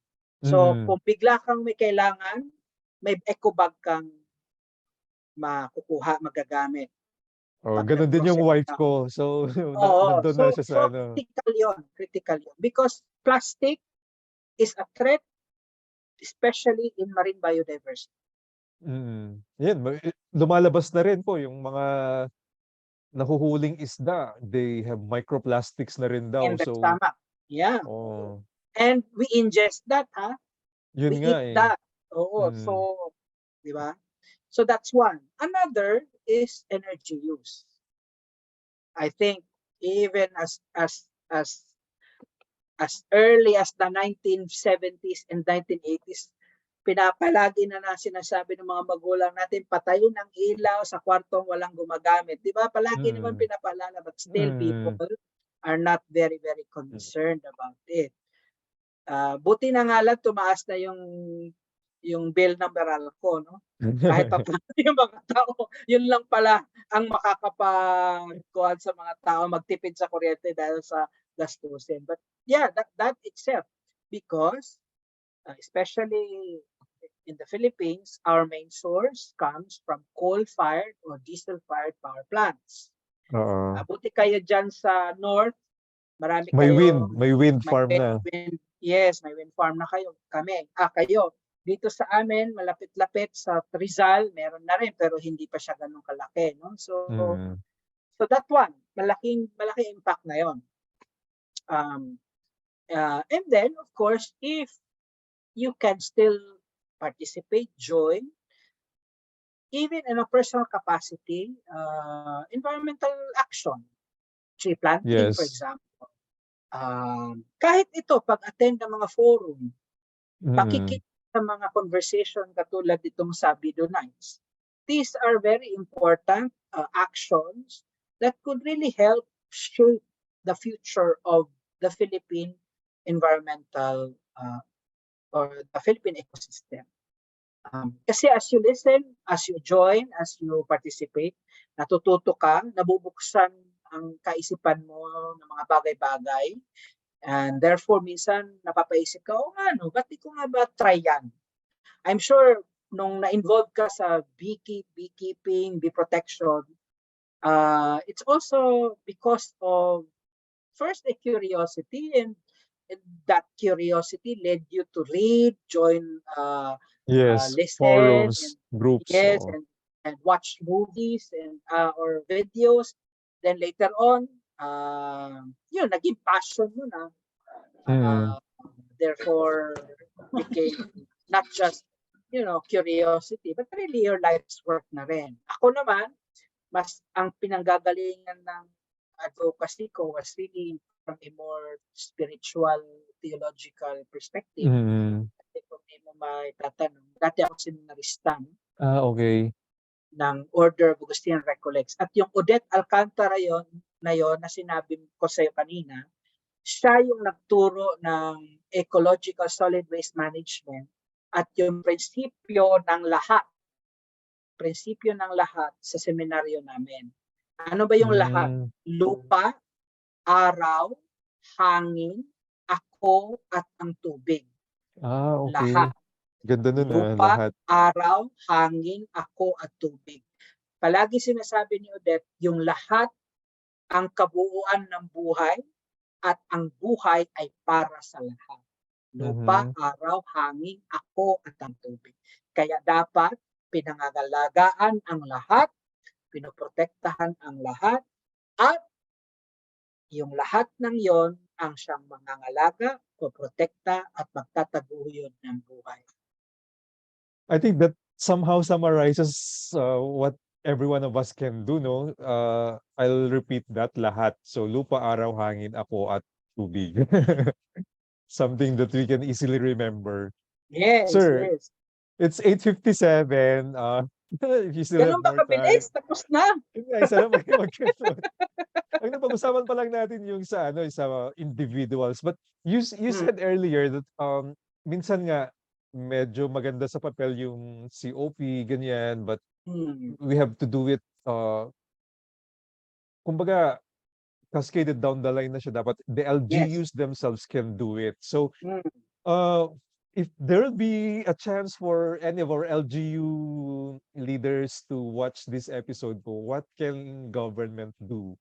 So, Mm. kung bigla kang may kailangan, may eco bag kang makukuha, magagamit Oh, pag ganun din yung nag-grocery wife ka. ko. So Oo, nandun na siya sa so ano. critical yun. Because plastic is a threat, especially in marine biodiversity. Mm. Yan, lumalabas na rin po yung mga nahuhuling isda. They have microplastics na rin daw. In the So, stomach. Yeah. oh, And we ingest that, yun we nga eat eh. that. Oo, so, Mm. di ba? So that's one. Another is energy use. I think even as early as the 1970s and 1980s, pinapalagi na sinasabi ng mga magulang natin, patayin ang ilaw sa kwartong walang gumagamit. Di ba? Palagi naman Mm. pinapaalala, but still people Mm. are not very, very concerned about it. Buti na nga lang tumaas na yung bill ng Meralco, no? Kahit pa paano yung mga tao, yun lang pala ang makakapagkuhan sa mga tao, magtipid sa kuryente dahil sa gastusin. But yeah, that itself, because especially in the Philippines, our main source comes from coal-fired or diesel-fired power plants. Oo. Buti kayo dyan sa north, marami May kayo, wind may farm na. yes, may wind farm na kayo. Kayo. Dito sa amin, malapit-lapit sa Rizal, meron na rin, pero hindi pa siya ganun kalaki. No? Mm. So that one, malaking impact na yon. And then, of course, if you can still participate, join, even in a personal capacity, environmental action, tree planting, for Yes. example. Kahit ito, pag-attend ng mga forum, Mm. pakikita sa mga conversation katulad itong SaBEEdo nights. These are very important actions that could really help shape the future of the Philippine environmental or the Philippine ecosystem. Kasi as you listen, as you join, as you participate, natututo ka, nabubuksan ang kaisipan mo ng mga bagay-bagay. And therefore, minsan napapaisip ka, no, ba't di ko nga ba try yan? I'm sure nung na-involve ka sa beekeeping, bee protection, it's also because of first a curiosity, and that curiosity led you to read, join, Yes, listen, and forums, groups. yes, Oo. and watch movies and or videos. Then later on, yun, naging passion mo na. Mm. Therefore, became not just, curiosity, but really your life's work na rin. Ako naman, mas ang pinanggagalingan ng advocacy ko was really from a more spiritual, theological perspective. Mm. Kasi kung di mo may tatanong, dati ako seminarista Okay. ng Order of Augustine Recollects. At yung Odette Alcantara na sinabi ko sa iyo kanina, siya yung nagturo ng ecological solid waste management at yung prinsipyo ng lahat sa seminaryo namin. Ano ba yung lahat? Mm. Lupa, araw, hangin, ako, at ang tubig. Okay. Lahat. Ganda nun Lupa, lahat. araw, hangin, ako, at tubig. Palagi sinasabi ni Odette, yung lahat ang kabuuan ng buhay at ang buhay ay para sa lahat. Lupa, Mhm. araw, hangin, ako, at ang tubig. Kaya dapat pinangangalagaan ang lahat, pinoprotektahan ang lahat, at yung lahat ng yon ang siyang mangangalaga, poprotekta, at magtataguyod ng buhay. I think that somehow summarizes what every one of us can do, no? I'll repeat that lahat. So lupa, araw, hangin, ako, at tubig. Something that we can easily remember. Yes, Sir, yes. it's 8:57. If you still have Ganun ba more time. kabilis? Tapos na. Ay, sarap magkwentuhan. Ang napag-usapan pa lang natin yung sa individuals. But you said earlier that minsan nga medyo maganda sa papel yung COP ganyan, but we have to do it kumbaga cascaded down the line na siya, dapat the Yes. LGUs themselves can do it. So if there will be a chance for any of our LGU leaders to watch this episode po, what can government do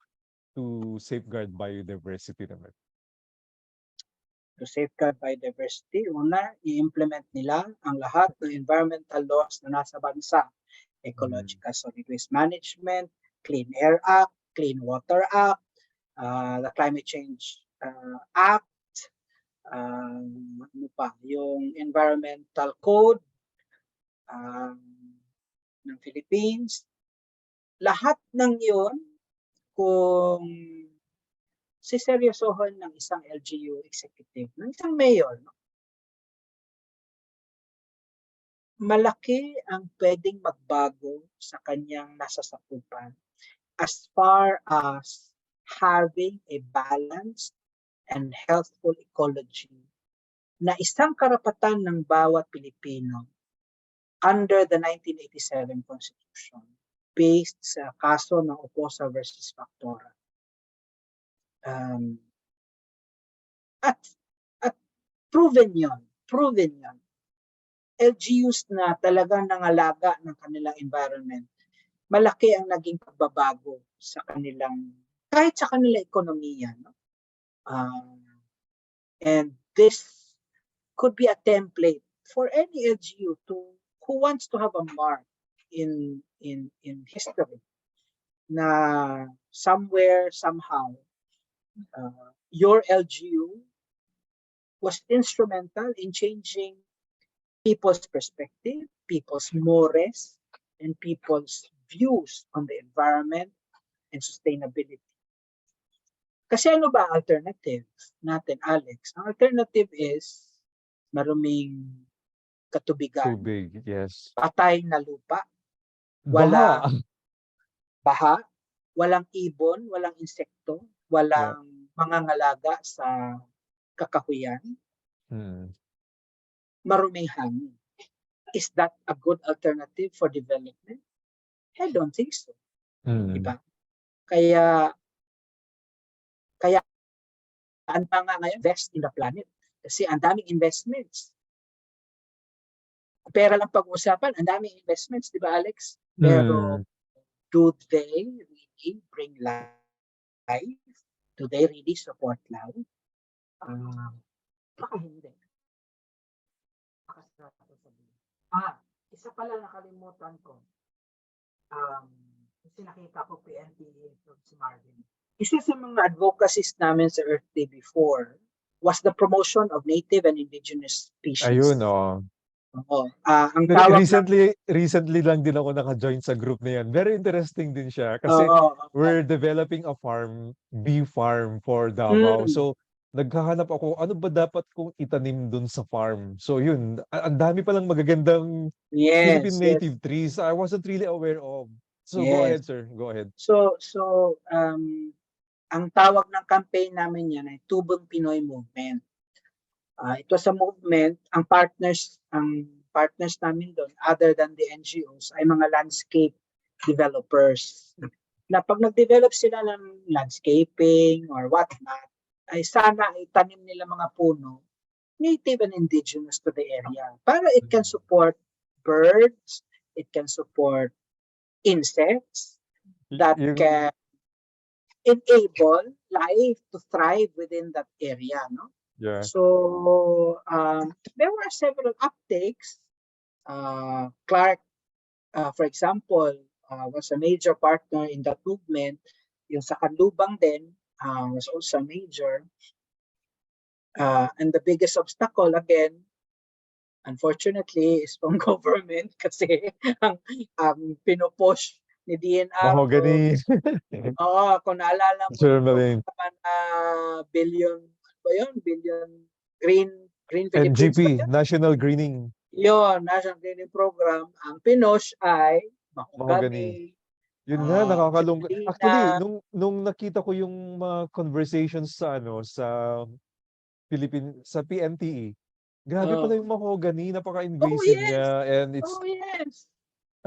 to safeguard biodiversity naman? To safeguard biodiversity, una, i-implement nila ang lahat ng environmental laws na nasa bansa. Ecological solid waste management, Clean Air Act, Clean Water Act, the Climate Change Act, yung Environmental Code ng Philippines. Lahat ng yun, kung siseryosohan ng isang LGU executive, ng isang mayor, no? Malaki ang pwedeng magbago sa kanyang nasasakupan as far as having a balanced and healthful ecology na isang karapatan ng bawat Pilipino under the 1987 Constitution based sa kaso ng Oposa versus Factora. At proven yon LGUs na talagang nangalaga ng kanilang environment, malaki ang naging pagbabago sa kanilang, kahit sa kanilang ekonomiya. No? And this could be a template for any LGU who wants to have a mark in history na somewhere, somehow, your LGU was instrumental in changing people's perspective, people's mores, and people's views on the environment and sustainability. Kasi ano ba alternative natin, Alex? Ang alternative is maruming katubigan, Tubig, yes. patay na lupa, Baha. baha, walang ibon, walang insekto, walang mangangalaga sa kakahuyan, maruming hangin. Is that a good alternative for development? I don't think so. Diba? Kaya ang mga ngayon, invest in the planet. Kasi ang daming investments. Pera lang pag-usapan, ang daming investments, di ba Alex? Pero do they really bring life? Do they really support life? Baka hindi. Isa pala nakalimutan ko. Kasi nakita ko PNPA from si Marvin. Isa sa mga advocacies namin sa Earth Day before was the promotion of native and indigenous species. Ayun, oh. Ang tawag recently lang din ako naka-join sa group na yan. Very interesting din siya kasi we're developing a farm, bee farm for Davao. So naghahanap ako, ano ba dapat kong itanim dun sa farm? So yun, ang dami palang magagandang Philippine native trees I wasn't really aware of. So go ahead, sir. Go ahead. So ang tawag ng campaign namin yan ay Tubong Pinoy Movement. It was a movement, ang partners namin doon, other than the NGOs, ay mga landscape developers. Na pag nag-develop sila ng landscaping or whatnot, ay sana itanim nila mga puno, native and indigenous to the area. Para it can support birds, it can support insects, that can enable life to thrive within that area, no? Yeah. So there were several uptakes. Clark, for example, was a major partner in that movement. Yung sa Kanlubang din was also major. And the biggest obstacle, again, unfortunately, is from government kasi ang pinopush ni DNR. Mahogany. Kung naalala mo yung billion green Philippines. NGP, National Greening. Yun, National Greening Program. Ang pinush ay mahogany. Yun nga, nakakalungkot. Actually, nung nakita ko yung mga conversations sa sa PNTE, grabe pala yung mahogany, napaka-invasive niya. And it's,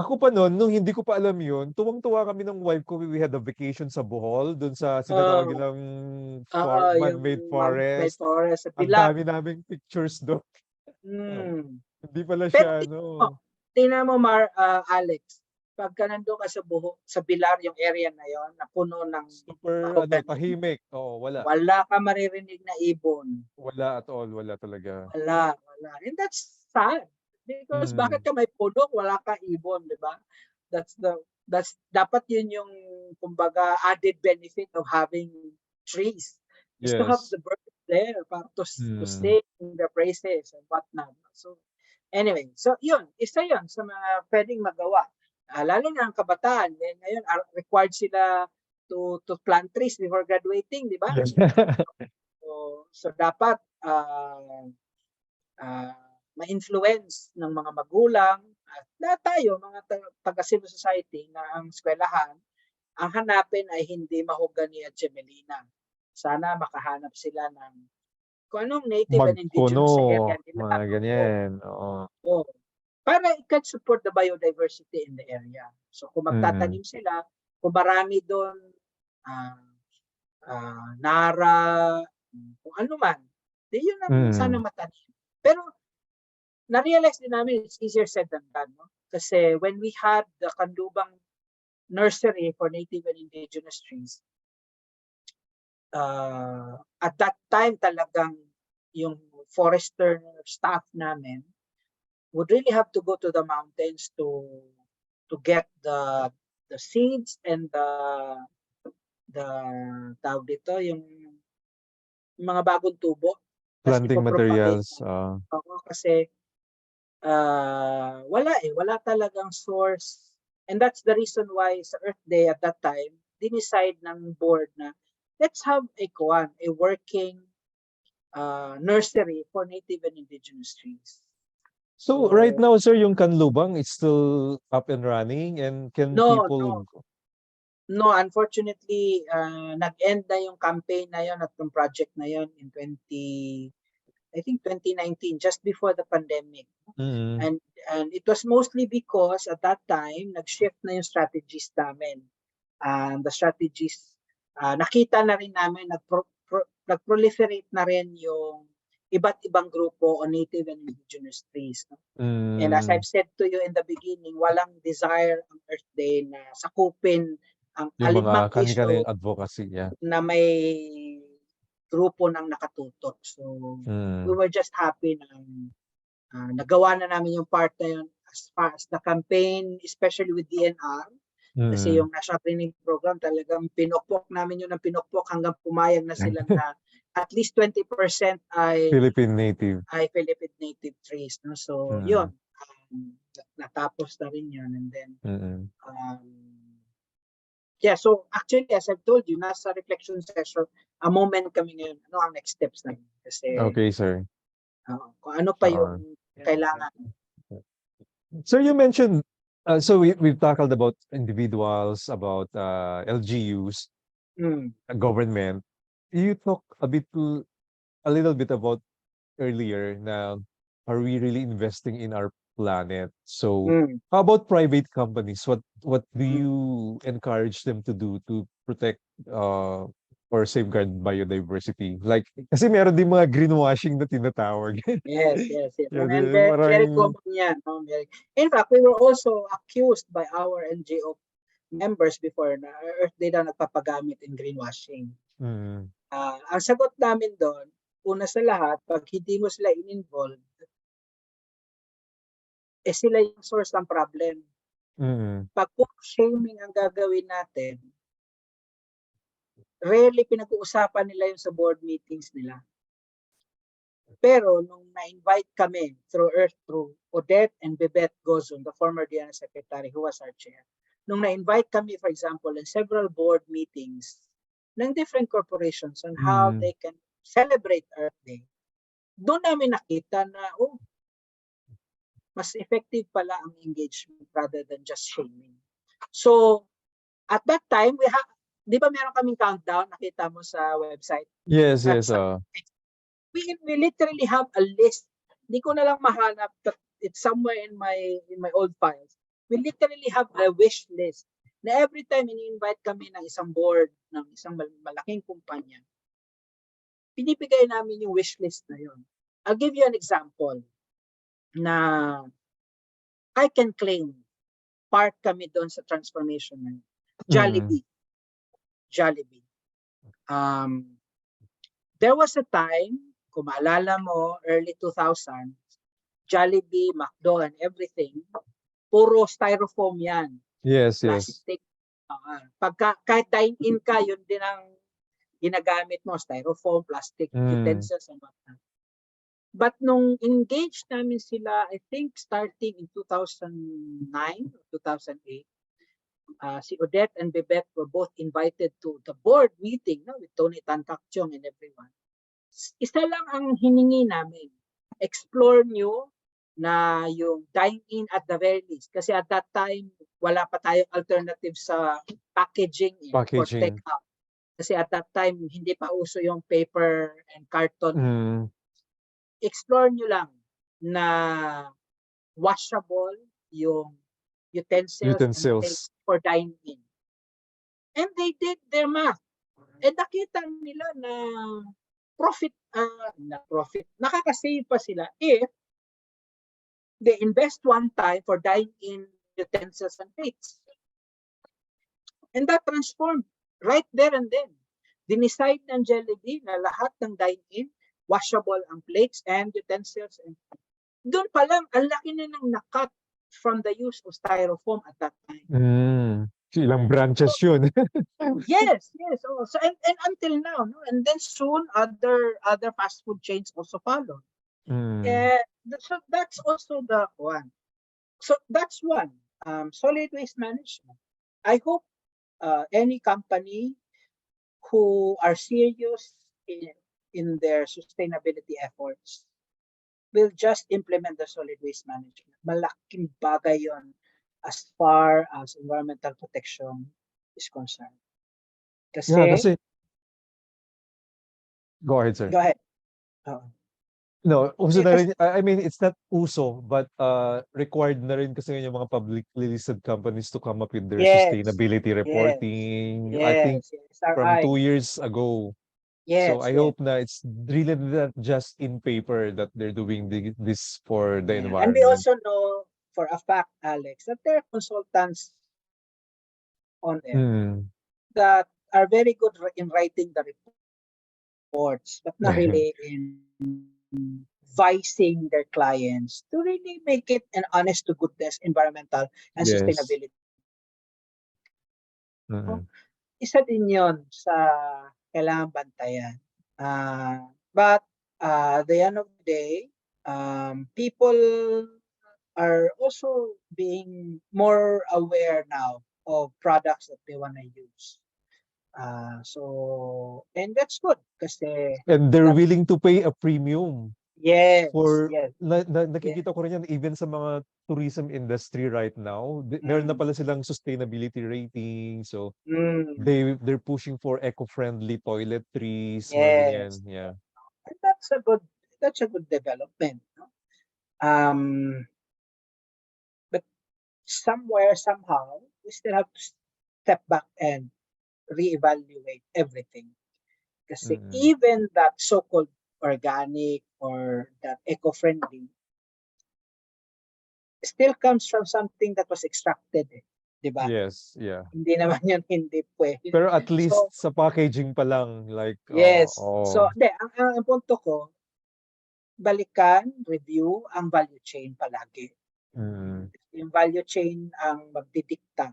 ako pa noon, nung hindi ko pa alam yun, tuwang-tuwa kami ng wife ko, we had a vacation sa Bohol, dun sa sinatawag nilang man-made forest. Ang dami naming pictures doon. Hindi pala siya, Tingnan mo, Alex, pagka nandun ka sa Bilar, yung area na yon, na puno ng super tahimik. Wala. Wala ka maririnig na ibon. Wala at all, wala talaga. Wala. And that's sad. Because bakit ka may puno, wala ka ibon, di ba? That's dapat yun yung kumbaga added benefit of having trees. Is to have the birds there para to sing the praises and whatnot. So anyway, so yun, isa yun sa mga pwedeng magawa. Lalo na ang kabataan, ngayon required sila to plant trees before graduating, di ba? So dapat ma-influence ng mga magulang at tayo, mga taga-civil society na ang eskwelahan, ang hanapin ay hindi mahogany at gemelina. Sana makahanap sila ng kung anong native and indigenous sa area nila. Mga ganyan. Para it can support the biodiversity in the area. So kung magtatanim sila, kung marami doon, nara, kung ano man, yun ang sana matanim. Pero na-realize din namin it's easier said than done. No? Kasi when we had the Kanlubang nursery for native and indigenous trees, at that time talagang yung forester staff namin would really have to go to the mountains to get the seeds and the tawag dito yung mga bagong tubo. Planting Ipopropagate materials. kasi wala talagang source. And that's the reason why sa Earth Day at that time, dinicide ng board na let's have a working nursery for native and indigenous trees. So right now, sir, yung Kanlubang, it's still up and running, and can people... No, unfortunately, nag-end na yung campaign na yun at yung project na yun in 2019, just before the pandemic. And it was mostly because at that time, nag-shift na yung strategies namin. The strategies, nakita na rin namin, nag-proliferate na rin yung iba't ibang grupo o native and indigenous trees. No? And as I've said to you in the beginning, walang desire ang Earth Day na sakupin ang alinmang issue advocacy, na may grupo ng nakatutok. So we were just happy na nagawa na namin yung part na yun as far as the campaign, especially with DNR. Kasi yung national training program talagang pinokpok namin yun ng pinokpok hanggang pumayag na sila na at least 20% ay Philippine native trees. No? So yun, natapos na rin yun. And then so actually as I've told you, nasa reflection session, a moment kami ngayon, ano ang next steps namin. Kasi okay, sir. Kung ano pa yung kailangan. So you mentioned, so we've tackled about individuals, about LGUs, government. You talk a little bit about earlier na are we really investing in our planet? So how about private companies? What do you encourage them to do to protect or safeguard biodiversity? Like, kasi meron din mga greenwashing na tinatawag. Yes. Yeah, And very common yan. No? In fact, we were also accused by our NGO members before na Earth Day daw nagpapagamit in greenwashing. Ang sagot namin doon, una sa lahat, pag hindi mo sila in-involve, sila yung source ng problem. Pag shaming ang gagawin natin, rarely pinag-uusapan nila yung sa board meetings nila. Pero nung na-invite kami through Odette and Bebet Gozon, the former DNR secretary who was our chair, nung na-invite kami, for example, in several board meetings ng different corporations on how they can celebrate Earth Day, doon namin nakita na, mas effective pala ang engagement rather than just shaming. So, at that time, di ba meron kaming countdown, nakita mo sa website? Yes. We literally have a list. Hindi ko na lang mahanap, but it's somewhere in my old files. We literally have a wish list na every time ini-invite kami ng isang board, ng isang malaking kumpanya, pinibigay namin yung wish list na yun. I'll give you an example na I can claim part kami doon sa transformation na yun. Jollibee. There was a time, kung maalala mo, early 2000, Jollibee, McDo, and everything, puro styrofoam yan. Yes. Plastic. Kahit dine-in ka, yun din ang ginagamit mo, styrofoam, plastic utensils, and whatnot. But nung engaged namin sila, I think starting in 2009 or 2008, si Odette and Bebet were both invited to the board meeting with Tony Tan Caktiong and everyone. Isa lang ang hiningi namin, explore nyo na yung dine-in at the very least. Kasi at that time, wala pa tayong alternative sa packaging or take-out. Kasi at that time, hindi pa uso yung paper and carton. Explore nyo lang na washable yung utensils. For dine-in. And they did their math. And nakita nila na nakakasave pa sila if they invest one time for dine-in utensils and plates. And that transformed right there and then. Dinicide ng Jollibee na lahat ng dine-in, washable ang plates and utensils. And doon pa lang, ang laki na ng nakat from the use of styrofoam at that time. Ilang branches yun. Yes. Oh, so and until now, no? And then soon other fast food chains also followed. So that's also the one. So that's one. Solid waste management. I hope any company who are serious in their sustainability efforts will just implement the solid waste management. Malaking bagay yon as far as environmental protection is concerned. Kasi, go ahead, sir. Go ahead. No, uso na rin, I mean, it's not uso, but required na rin kasi yung mga publicly listed companies to come up with their sustainability reporting. Yes, I think from right. 2 years ago. So I hope na it's really not just in paper that they're doing this for the environment. And we also know for a fact, Alex, that there are consultants on there that are very good in writing the reports, but not really in advising their clients to really make it an honest to goodness environmental and sustainability. Isa din yun sa kailangan bantayan. But the end of the day, people are also being more aware now of products that they want to use. So, and that's good kasi and they're willing to pay a premium. For yes. nakikita ko rin yan even sa mga tourism industry right now. Meron na pala silang sustainability rating. So they're pushing for eco-friendly toiletries, mga ganyan. Yeah. And that's a good development. No? But somewhere, somehow, we still have to step back and reevaluate everything. Kasi even that so-called organic or that eco-friendly still comes from something that was extracted, diba? Yes, yeah. Hindi naman yun hindi pwede. Pero at least sa packaging pa lang, like yes. So, ang punto ko, balikan, review ang value chain palagi. Yung value chain ang magdidikta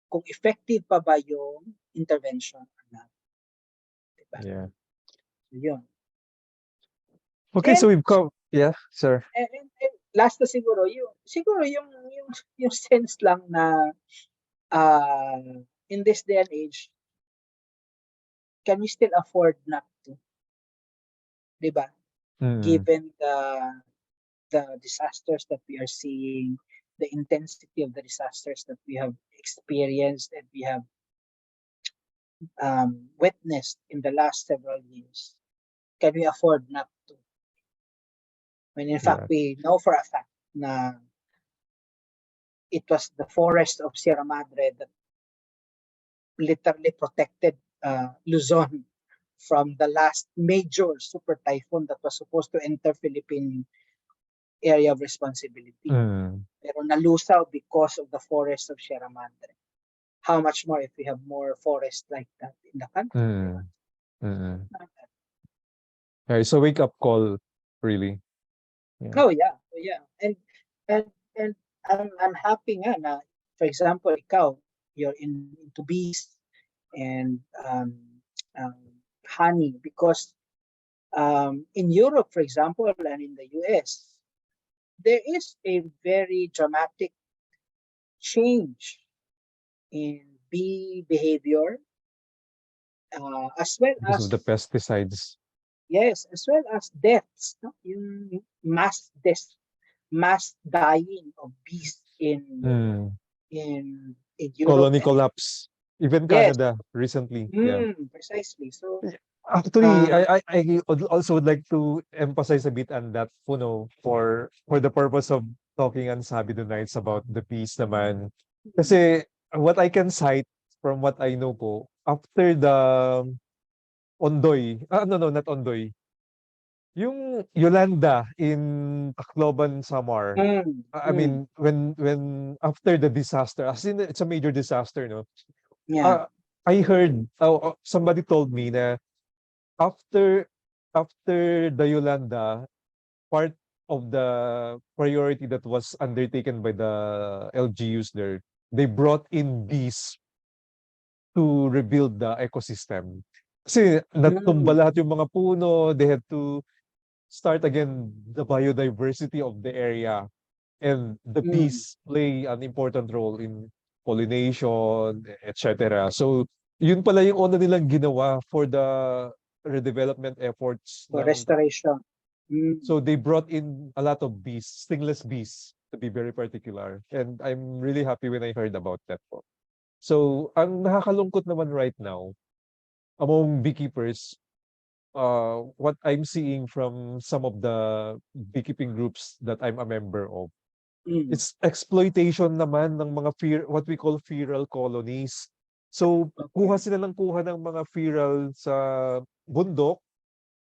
kung effective pa ba yung intervention. Diba? Yeah. Yun. Okay, so we've come. Yeah, sir. And last na siguro yung sense lang na in this day and age, can we still afford not to? Diba? Given the disasters that we are seeing, the intensity of the disasters that we have experienced and we have witnessed in the last several years, can we afford not to? When in fact we know for a fact na it was the forest of Sierra Madre that literally protected Luzon from the last major super typhoon that was supposed to enter Philippine area of responsibility. Pero nalusaw because of the forest of Sierra Madre. How much more if we have more forests like that in the country? It's a wake-up call, really. Yeah. Oh yeah. And I'm happy nga na, for example, you're into bees and honey because in Europe, for example, and in the US, there is a very dramatic change in bee behavior as well because as of the pesticides. Yes, as well as deaths, no? Yung mass dying of bees in Europe. Colony collapse. Even Canada recently. Precisely. So actually, I also would like to emphasize a bit on that, for the purpose of talking on SaBEEdo nights about the peace naman. Kasi what I can cite from what I know po, after the Ondoy, no, not Ondoy. Yung Yolanda in Tacloban, Samar. Mm, I mm, mean, when after the disaster, as in it's a major disaster, no? yeah. Uh, I heard, somebody told me na after after the Yolanda, part of the priority that was undertaken by the LGUs there, they brought in bees to rebuild the ecosystem. Kasi natumba Mm, lahat yung mga puno, they had to start again the biodiversity of the area. And the mm, bees play an important role in pollination, etc. So, yun pala yung una nilang ginawa for the redevelopment efforts for ng. restoration. Mm, So they brought in a lot of bees, stingless bees, to be very particular. And I'm really happy when I heard about that po. So, ang nakakalungkot naman right now among beekeepers, what I'm seeing from some of the beekeeping groups that I'm a member of, mm, it's exploitation naman ng mga what we call feral colonies. So, okay. kuha sila ng kuha ng mga feral sa bundok,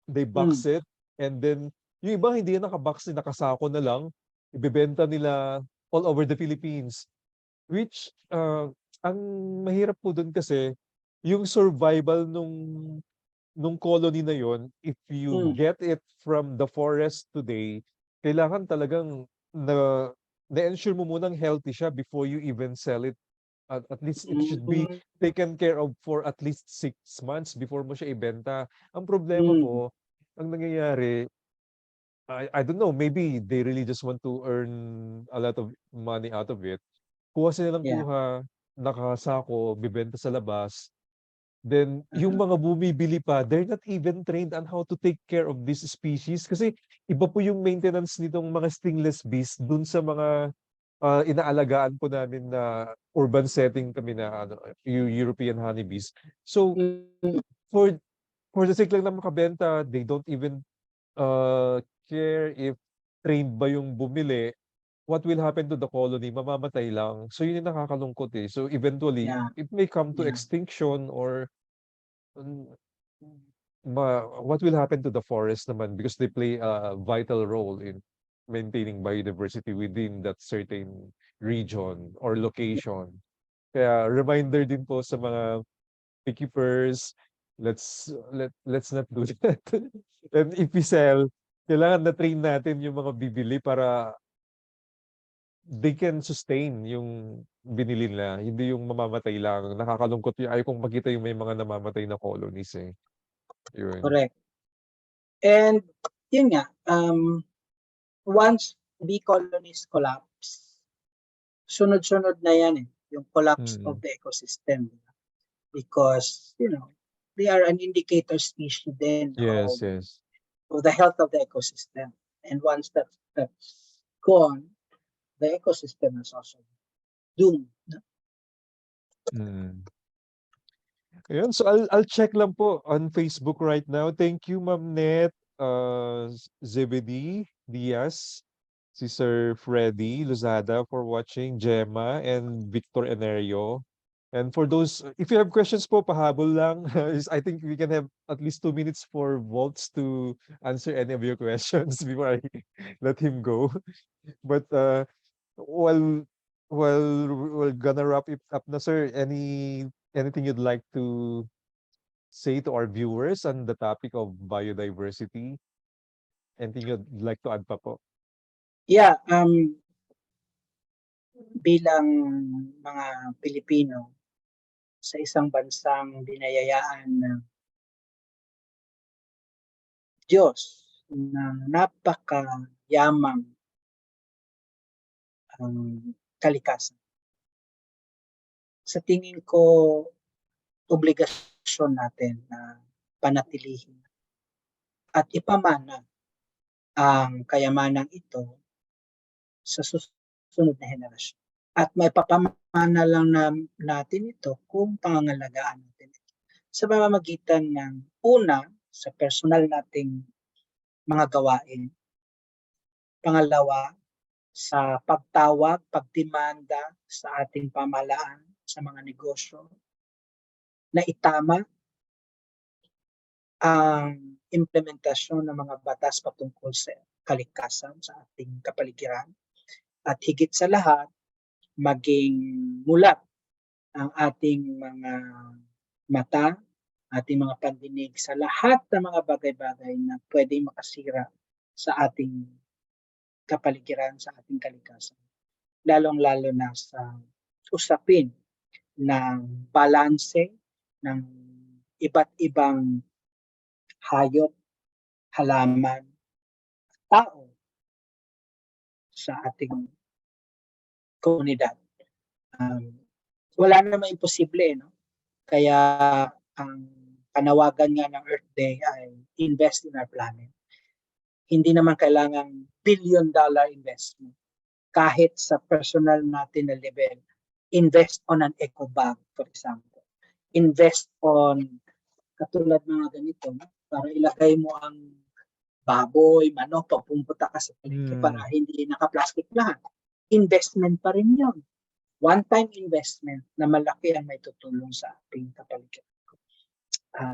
they Mm, box it, and then yung iba hindi na nakabox, nakasako na lang, ibebenta nila all over the Philippines. Which, ang mahirap po dun kasi, yung survival nung colony na yon, if you mm, get it from the forest today, kailangan talagang na na-ensure mo munang healthy siya before you even sell it. At least it should be mm, taken care of for at least 6 months before mo siya ibenta. Ang problema mm, po, ang nangyayari, I don't know, maybe they really just want to earn a lot of money out of it. Kuha sila ng yeah. kuha, nakasako, bibenta sa labas. Then, yung Uh-huh. mga bumibili pa, they're not even trained on how to take care of this species. Kasi iba po yung maintenance nitong mga stingless bees dun sa mga inaalagaan po namin na urban setting kami na ano, European honeybees. So, Mm, for for the sake lang na makabenta, they don't even care if trained ba yung bumili. What will happen to the colony? Mamamatay lang. So, yun yung nakakalungkot eh. So, eventually, yeah, it may come to yeah. extinction or mm, what will happen to the forest naman because they play a vital role in maintaining biodiversity within that certain region or location. Kaya reminder din po sa mga beekeepers, let's not do that. And if we sell, kailangan na train natin yung mga bibili para they can sustain yung binili nila, hindi yung mamamatay lang. Nakakalungkot yung ayaw kong makita yung may mga namamatay na colonies eh. Yun. Correct. And yun nga, once bee colonies collapse, sunod-sunod na yan eh, yung collapse of Mm. the ecosystem. Because, they are an indicator species then Yes, yes. of the health of the ecosystem. And once that's gone, the ecosystem is also doomed. No? Mm. Ayun, so I'll check lang po on Facebook right now. Thank you, Ma'am Net, Zebedee Diaz, si Sir Freddy Lozada for watching, Gemma, and Victor Enerio. And for those, if you have questions po, pahabol lang. I think we can have at least 2 minutes for Volts to answer any of your questions before I let him go. But while while we're gonna wrap it up na, sir, anything you'd like to say to our viewers on the topic of biodiversity? Anything you'd like to add pa po? Yeah, bilang mga Pilipino sa isang bansang binayayaan ng Diyos ng napakayamang kalikasan. Sa tingin ko, obligasyon natin na panatilihin at ipamana ang kayamanang ito sa susunod na henerasyon. At maipapamana lang natin ito kung pangangalagaan natin ito sa pamamagitan ng una, sa personal nating mga gawain. Pangalawa, sa pagtawag, pagdemanda sa ating pamahalaan, sa mga negosyo, na itama ang implementasyon ng mga batas patungkol sa kalikasan sa ating kapaligiran. At higit sa lahat, maging mulat ang ating mga mata, ating mga pandinig sa lahat ng mga bagay-bagay na pwedeng makasira sa ating kapaligiran, sa ating kalikasan. Lalong-lalo na sa usapin ng balanse ng iba't ibang hayop, halaman, tao sa ating komunidad. Wala namang imposible, no? Kaya ang panawagan nga ng Earth Day ay invest in our planet. Hindi naman kailangang billion-dollar investment. Kahit sa personal natin na level, invest on an eco bag, for example. Invest on, katulad mga ganito, no? Para ilagay mo ang baboy, manok, pag pumunta ka sa palengke para hindi naka-plastic lahat. Investment pa rin yun. One-time investment na malaki ang may tutulong sa ating kapaligiran.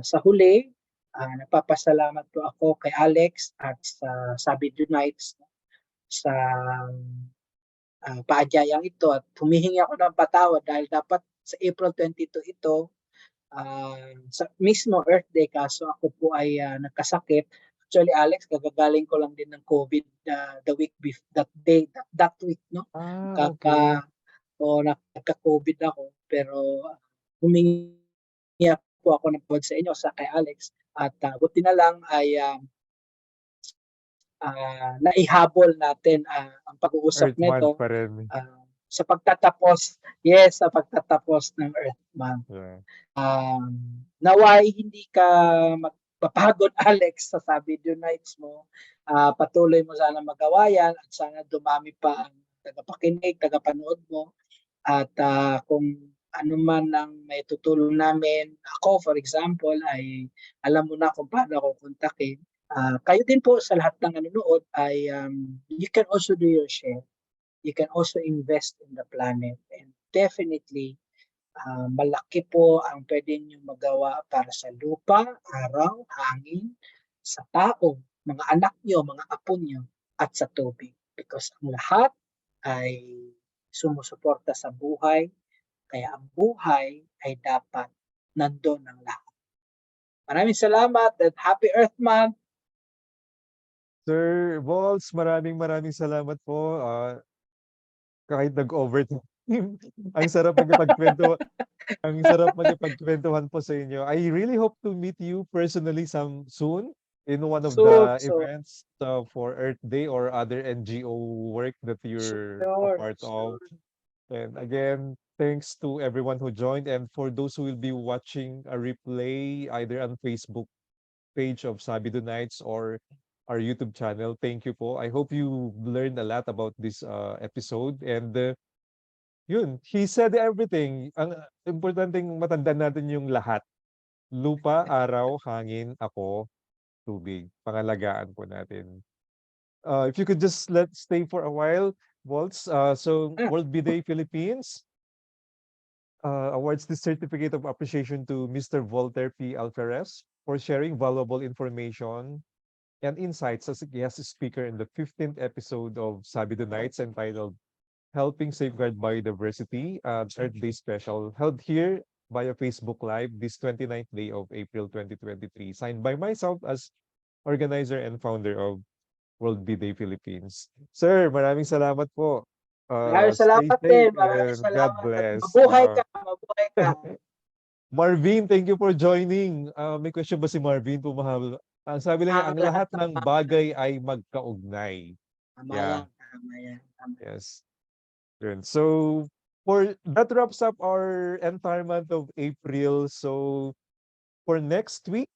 Sa huli, napapasalamat po ako kay Alex at sa SaBEEdo Nights sa paadyayang ito at humihingi ako ng patawad dahil dapat sa April 22 ito, sa mismo Earth Day, kaso ako po ay nagkasakit. Actually, Alex, gagagaling ko lang din ng COVID the week before, that week, no? Okay. Nagka-COVID ako, pero humingi po ako ng pawad sa inyo, sa kay Alex, at buti na lang ay naihabol natin ang pag-uusap Earth Month nito pa rin. sa pagtatapos ng Earth Month. Yeah. Naway hindi ka magpapagod, Alex, sa SaBEEdo Nights mo. Patuloy mo sana magawa yan at sana dumami pa ang tagapakinig, tagapanood mo. At kung ano man ang may tutulong namin, ako for example, ay alam mo na kung paano ako kontakin. Kayo din po sa lahat ng nanonood ay you can also do your share. You can also invest in the planet, and definitely malaki po ang pwede niyong magawa para sa lupa, araw, hangin, sa tao, mga anak niyo, mga apo niyo, at sa tubig. Because ang lahat ay sumusuporta sa buhay, kaya ang buhay ay dapat nandun ang lahat. Maraming salamat at Happy Earth Month! Sir Volts, maraming salamat po. Kahit nag-overtime. Ang sarap magkipagkwento. Ang sarap magkipagkwentuhan po sa inyo. I really hope to meet you personally soon in one of So, the events for Earth Day or other NGO work that you're a sure. part of. And again, thanks to everyone who joined, and for those who will be watching a replay either on Facebook page of SaBEEdo Nights or our YouTube channel. Thank you po. I hope you learned a lot about this episode, and yun, he said everything. Ang importanteng matandaan natin yung lahat. Lupa, araw, hangin, ako, tubig. Pangalagaan po natin. If you could just let's stay for a while, Waltz. So World Bee Day Philippines awards this certificate of appreciation to Mr. VOLTAIRE P. Alferez for sharing valuable information and insights as a guest speaker in the 15th episode of SaBEEdo Nights entitled Helping Safeguard Biodiversity, Earth Day Special, held here via Facebook Live this 29th day of April 2023, signed by myself as organizer and founder of World Bee Day Philippines. Sir, maraming salamat po. Maraming Stay salamat safe din. Maraming and God salamat at bless. mabuhay ka, mabuhay ka. Marvin, thank you for joining. May question ba si Marvin? Pumahal. Ang sabi lang niya, Ang ang lahat lahat ng bagay ay magkaugnay. tama Yeah, yan, tama yan. Tama. yes. Yun. So, for that wraps up our entire month of April. So, for next week,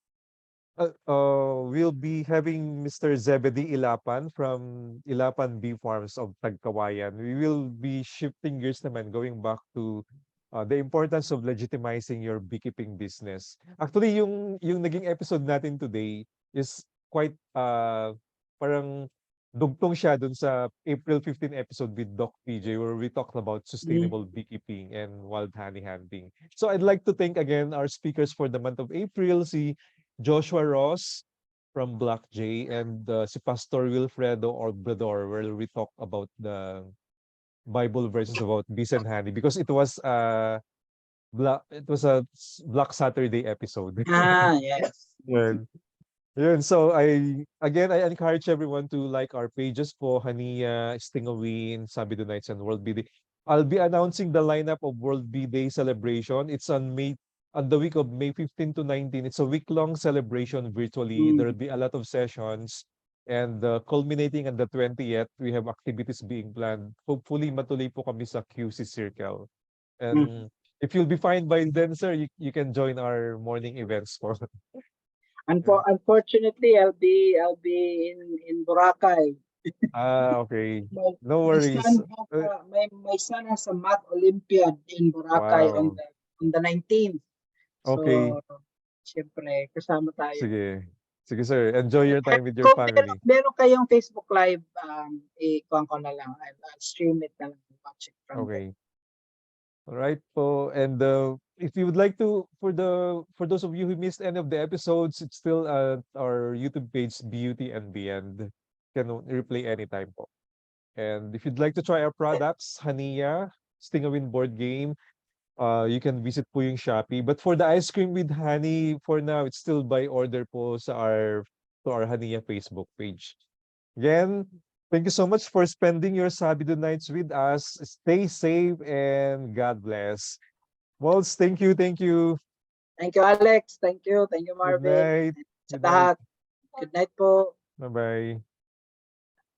we'll be having Mr. Zebedee Ilapan from Ilapan Bee Farms of Tagkawayan. We will be shifting gears naman, going back to the importance of legitimizing your beekeeping business. Actually, yung naging episode natin today is quite parang dugtong siya dun sa April 15 episode with Doc PJ where we talked about sustainable beekeeping and wild honey hunting. So I'd like to thank again our speakers for the month of April, si Joshua Ross, from Black J, and si Pastor Wilfredo Obrador, where we talk about the Bible verses about bees and honey, because it was a Black Saturday episode. Ah, yes. Yun. Yun. So I encourage everyone to like our pages po, Hania, Stingawin, SaBEEdo Nights, and World Bee Day. I'll be announcing the lineup of World Bee Day celebration. It's on the week of May 15 to 19. It's a week-long celebration virtually. Mm, There'll be a lot of sessions, and culminating on the 20th, we have activities being planned. Hopefully, matuloy po kami sa QC Circle. mm. And if you'll be fine by then, sir, you can join our morning events po. Unfortunately, I'll be in Boracay. Okay. My No my worries. son has my son has a math Olympiad in Boracay Wow. on the 19th. Okay. So, siyempre, kasama tayo. Sige. Sige, sir. Enjoy your time with your Kung family. meron kayong Facebook Live, ikuha ko na lang. I'll stream it na lang. Watch it from there. Okay. All right po. And if you would like to, for those of you who missed any of the episodes, it's still at our YouTube page, Beauty and Beyond. Can replay anytime po. And if you'd like to try our products, Hania, Stingawin board game, you can visit po yung Shopee. But for the ice cream with honey, for now, it's still by order po to our Hania Facebook page. Again, thank you so much for spending your SaBEEdo nights with us. Stay safe and God bless. Waltz, thank you, thank you. Thank you, Alex. Thank you. Thank you, Good Marvin. night. Sa Good night. lahat. Good night po. Bye-bye.